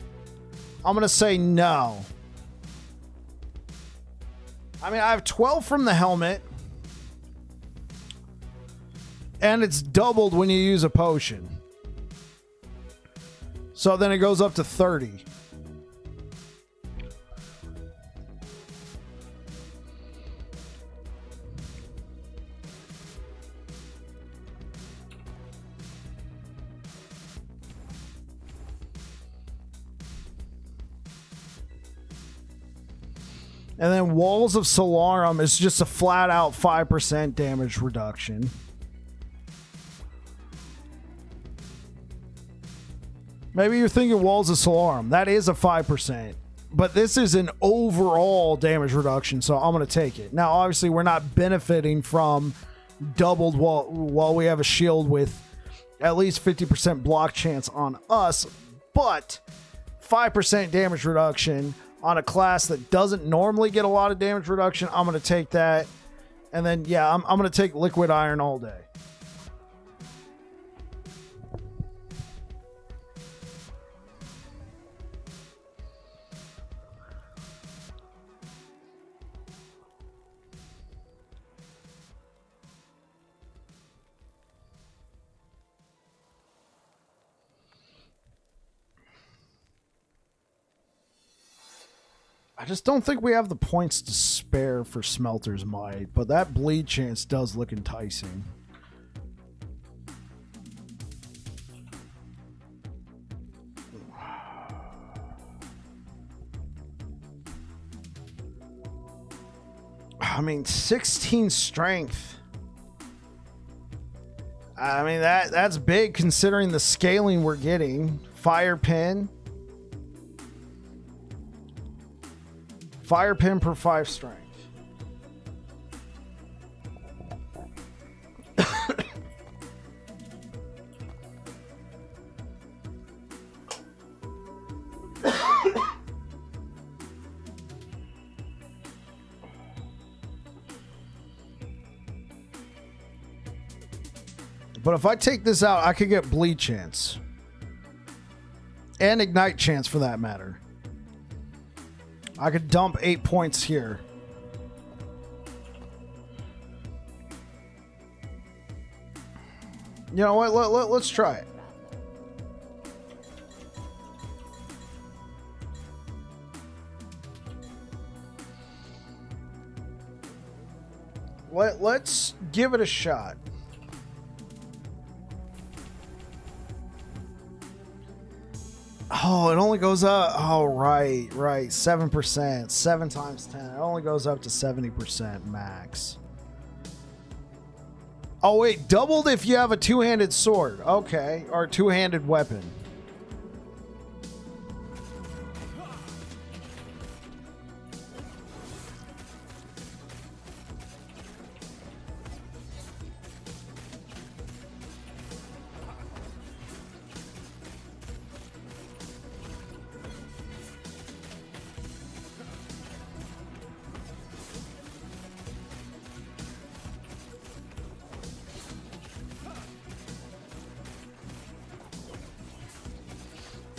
I'm going to say no. I mean, I have 12 from the helmet. And it's doubled when you use a potion. So then it goes up to 30. And then Walls of Solarum is just a flat out 5% damage reduction. Maybe you're thinking Walls of Solarum. That is a 5%. But this is an overall damage reduction, so I'm going to take it. Now, obviously, we're not benefiting from doubled while we have a shield with at least 50% block chance on us. But 5% damage reduction on a class that doesn't normally get a lot of damage reduction, I'm going to take that. And then, yeah, I'm going to take Liquid Iron all day. I just don't think we have the points to spare for Smelter's Might, but that bleed chance does look enticing. I mean, 16 strength. I mean, that's big considering the scaling we're getting. Fire Pin. Fire Pin per 5 strength. But if I take this out, I could get bleed chance. And ignite chance for that matter. I could dump 8 points here. You know what? Let's try it. Let's give it a shot. Oh, it only goes up. Oh, right. 7%. 7 times 10. It only goes up to 70% max. Oh, wait. Doubled if you have a two-handed sword. Okay. Or two-handed weapon.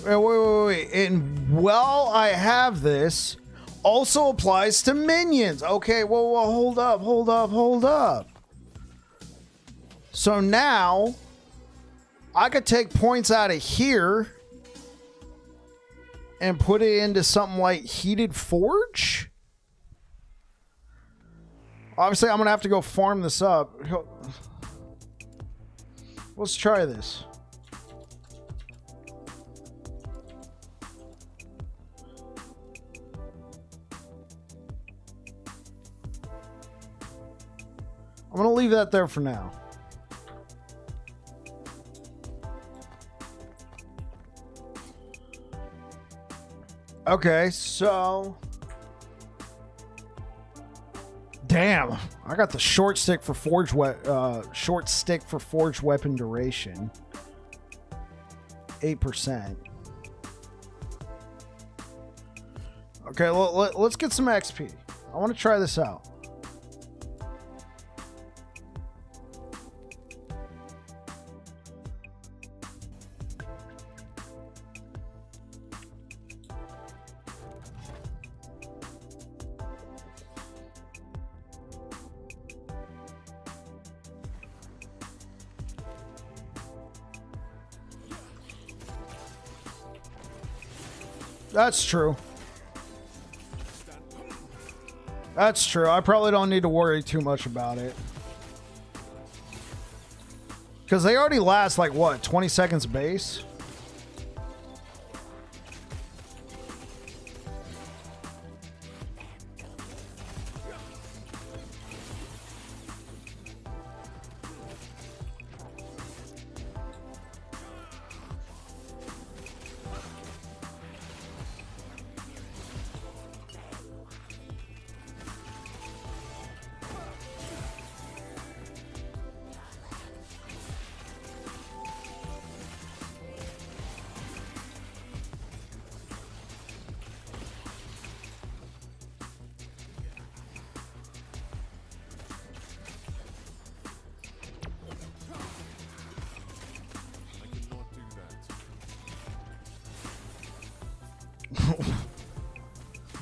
Wait. And while I have this, also applies to minions. Okay, well, hold up. So now, I could take points out of here and put it into something like Heated Forge? Obviously, I'm going to have to go farm this up. Let's try this. I'm going to leave that there for now. Okay, so... Damn, I got the short stick for forged weapon duration. 8%. Okay, let's get some XP. I want to try this out. That's true. That's true. I probably don't need to worry too much about it. Because they already last like what, 20 seconds base?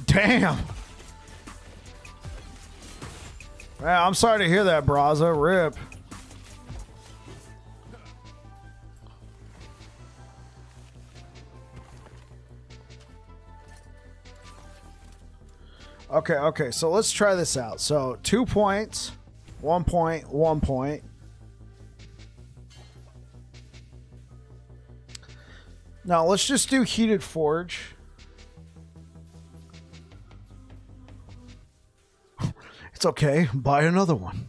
Damn. Man, I'm sorry to hear that, Braza. Rip. Okay, so let's try this out. So 2 points, 1 point, 1 point. Now let's just do heated forge. It's okay, buy another one.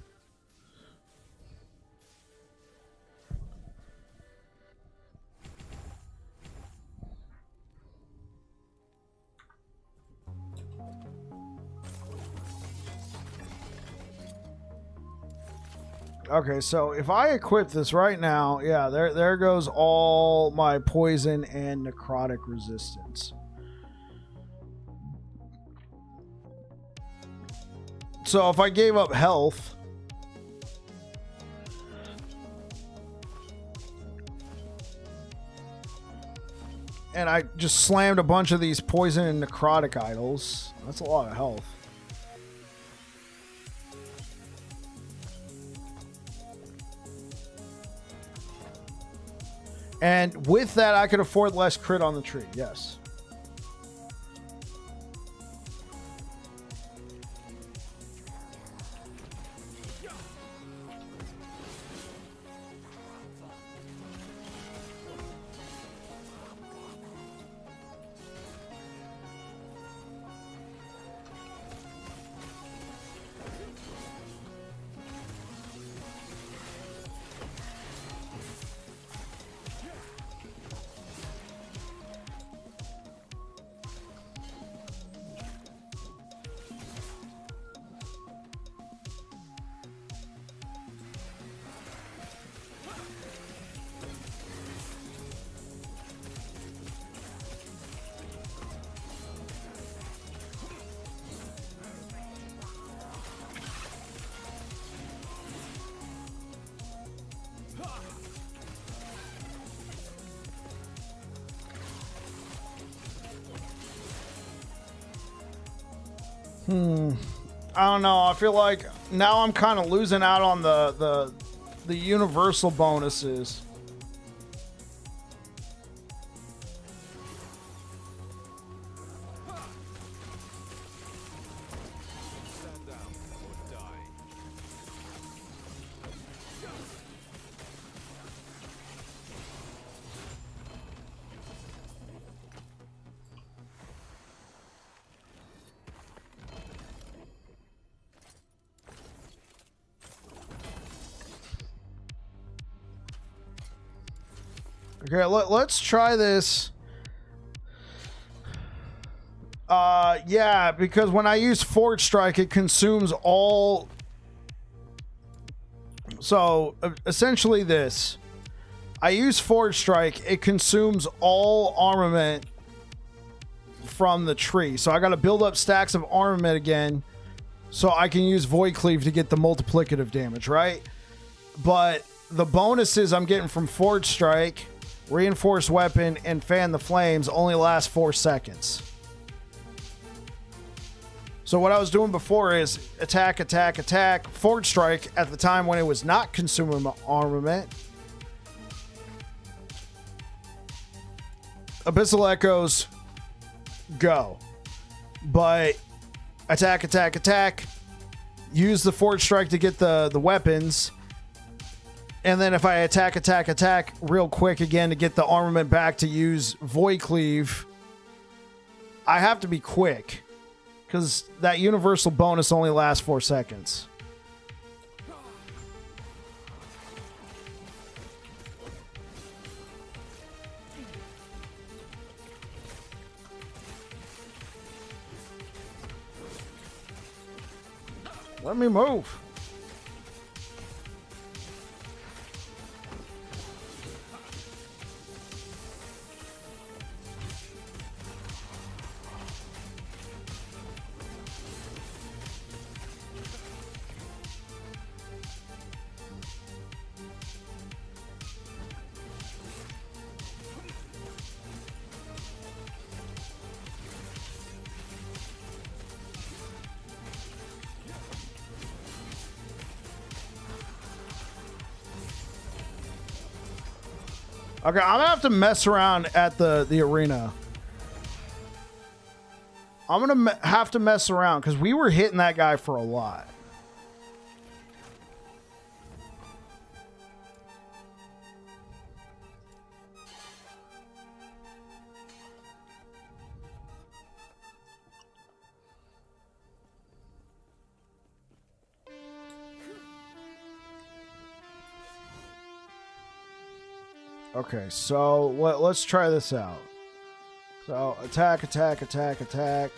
Okay, so if I equip this right now, yeah, there goes all my poison and necrotic resistance. So if I gave up health, and I just slammed a bunch of these poison and necrotic idols, that's a lot of health. And with that, I could afford less crit on the tree, yes. I don't know. I feel like now I'm kind of losing out on the universal bonuses. Okay, let's try this. Yeah, because when I use Forge Strike, it consumes all. So essentially, this. I use Forge Strike. It consumes all armament from the tree. So I got to build up stacks of armament again, so I can use Void Cleave to get the multiplicative damage, right? But the bonuses I'm getting from Forge Strike, Reinforced Weapon, and Fan the Flames only last 4 seconds. So what I was doing before is attack, attack, attack, Forge Strike at the time when it was not consuming armament. Abyssal Echoes, go. But attack, attack, attack, use the Forge Strike to get the weapons. And then if I attack, attack, attack real quick again to get the armament back to use Void Cleave, I have to be quick. Because that universal bonus only lasts 4 seconds. Let me move. Okay, I'm gonna have to mess around at the arena. I'm gonna have to mess around because we were hitting that guy for a lot. Okay, so let's try this out. So attack, attack, attack, attack.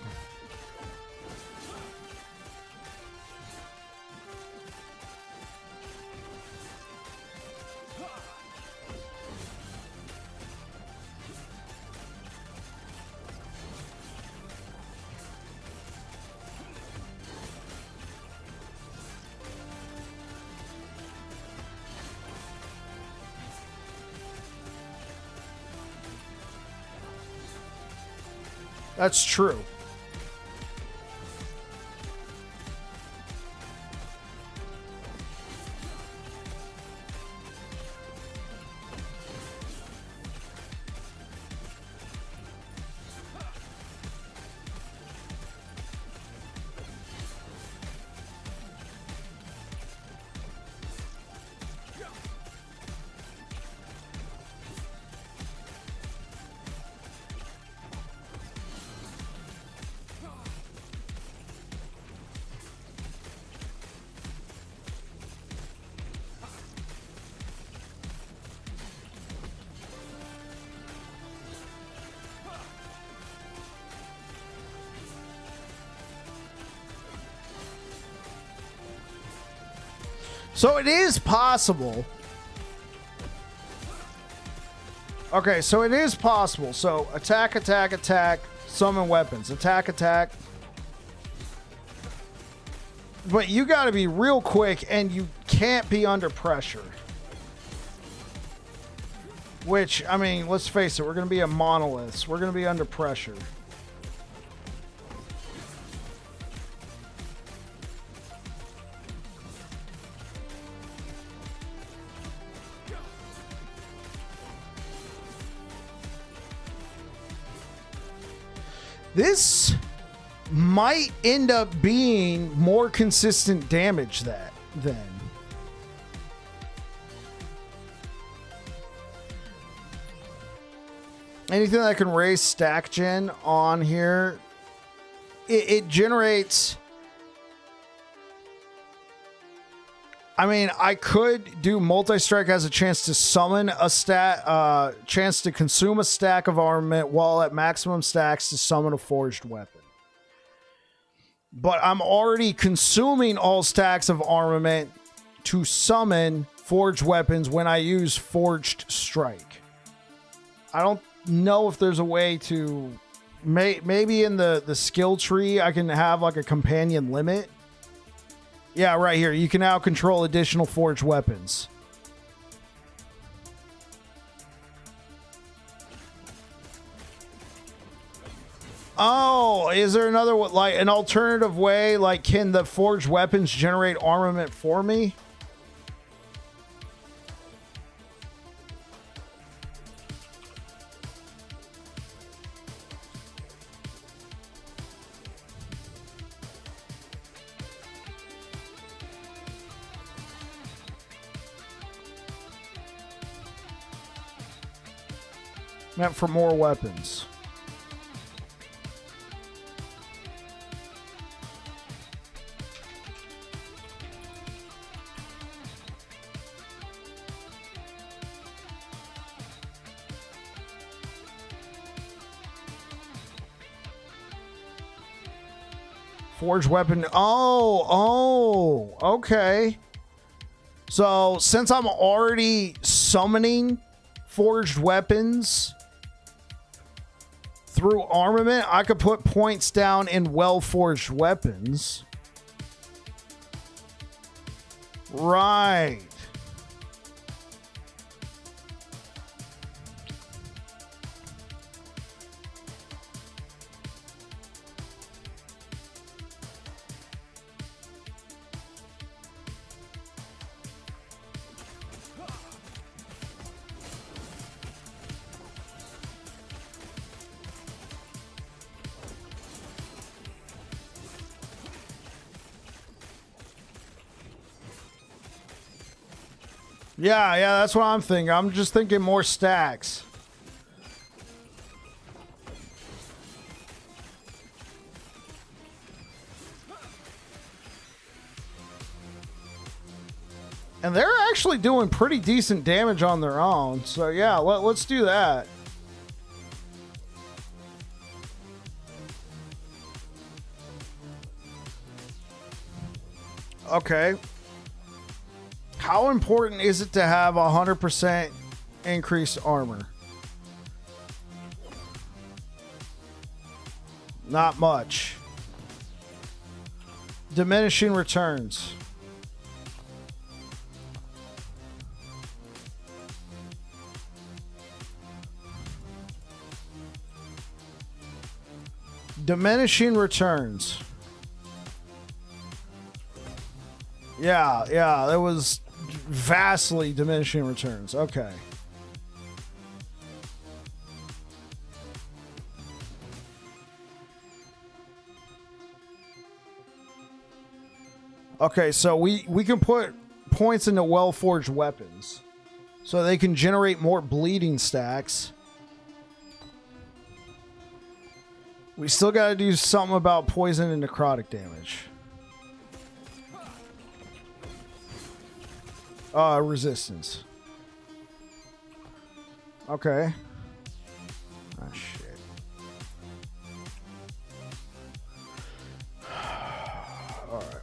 That's true. So it is possible. Okay, so it is possible. So attack, attack, attack, summon weapons. Attack, attack. But you got to be real quick and you can't be under pressure. Which, I mean, let's face it, we're going to be a monolith. We're going to be under pressure. This might end up being more consistent damage then. Anything that can raise stack gen on here, it generates I mean, I could do multi-strike as a chance to summon a chance to consume a stack of armament while at maximum stacks to summon a forged weapon. But I'm already consuming all stacks of armament to summon forged weapons when I use forged strike. I don't know if there's a way to maybe in the skill tree I can have like a companion limit. Yeah, right here. You can now control additional forged weapons. Oh, is there another, like an alternative way? Like, can the forged weapons generate armament for me? Meant for more weapons. Forged weapon. Oh, okay. So since I'm already summoning forged weapons through armament, I could put points down in well-forged weapons. Right. Yeah, that's what I'm thinking. I'm just thinking more stacks. And they're actually doing pretty decent damage on their own. So yeah, let's do that. Okay. How important is it to have 100% increased armor? Not much. Diminishing returns. Diminishing returns. Yeah, that was vastly diminishing returns. Okay. Okay, so we can put points into well-forged weapons so they can generate more bleeding stacks. We still got to do something about poison and necrotic damage. Resistance. Okay. Ah, shit. All right.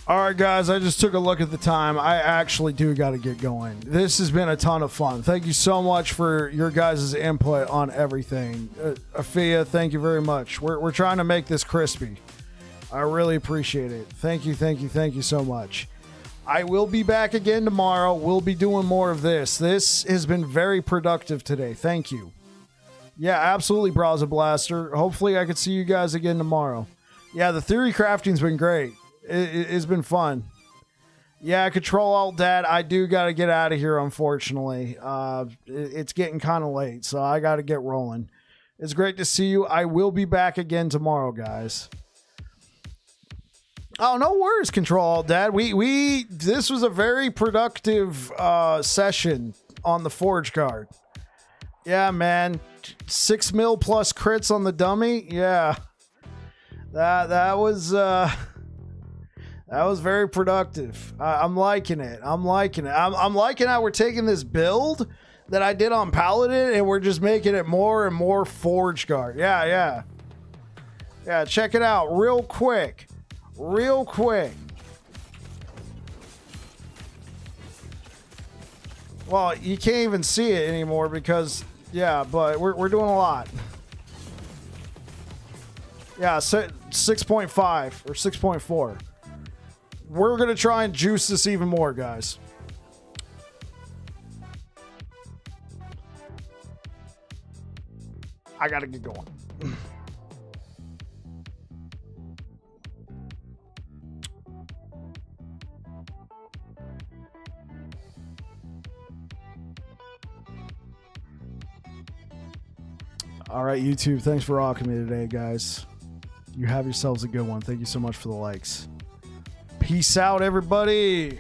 All right, guys, I just took a look at the time. I actually do got to get going. This has been a ton of fun. Thank you so much for your guys' input on everything. Afia, thank you very much. We're trying to make this crispy. I really appreciate it. Thank you so much. I will be back again tomorrow. We'll be doing more of this. This has been very productive today. Thank you. Yeah, absolutely, Braza Blaster. Hopefully I could see you guys again tomorrow. Yeah, the theory crafting's been great. It's been fun. Yeah, Control Alt Dad, I do got to get out of here, unfortunately. It's getting kind of late, so I got to get rolling. It's great to see you. I will be back again tomorrow, guys. Oh, no worries, Control Alt Dad. This was a very productive session on the Forge card. Yeah, man. 6 mil plus crits on the dummy. Yeah. That was very productive. I'm liking it. I'm liking how we're taking this build that I did on Paladin and we're just making it more and more Forge guard. Yeah, check it out real quick. Well, you can't even see it anymore because, yeah, but we're doing a lot. Yeah, 6.5 or 6.4. We're going to try and juice this even more, guys. I got to get going. All right, YouTube. Thanks for rocking me today, guys. You have yourselves a good one. Thank you so much for the likes. Peace out, everybody.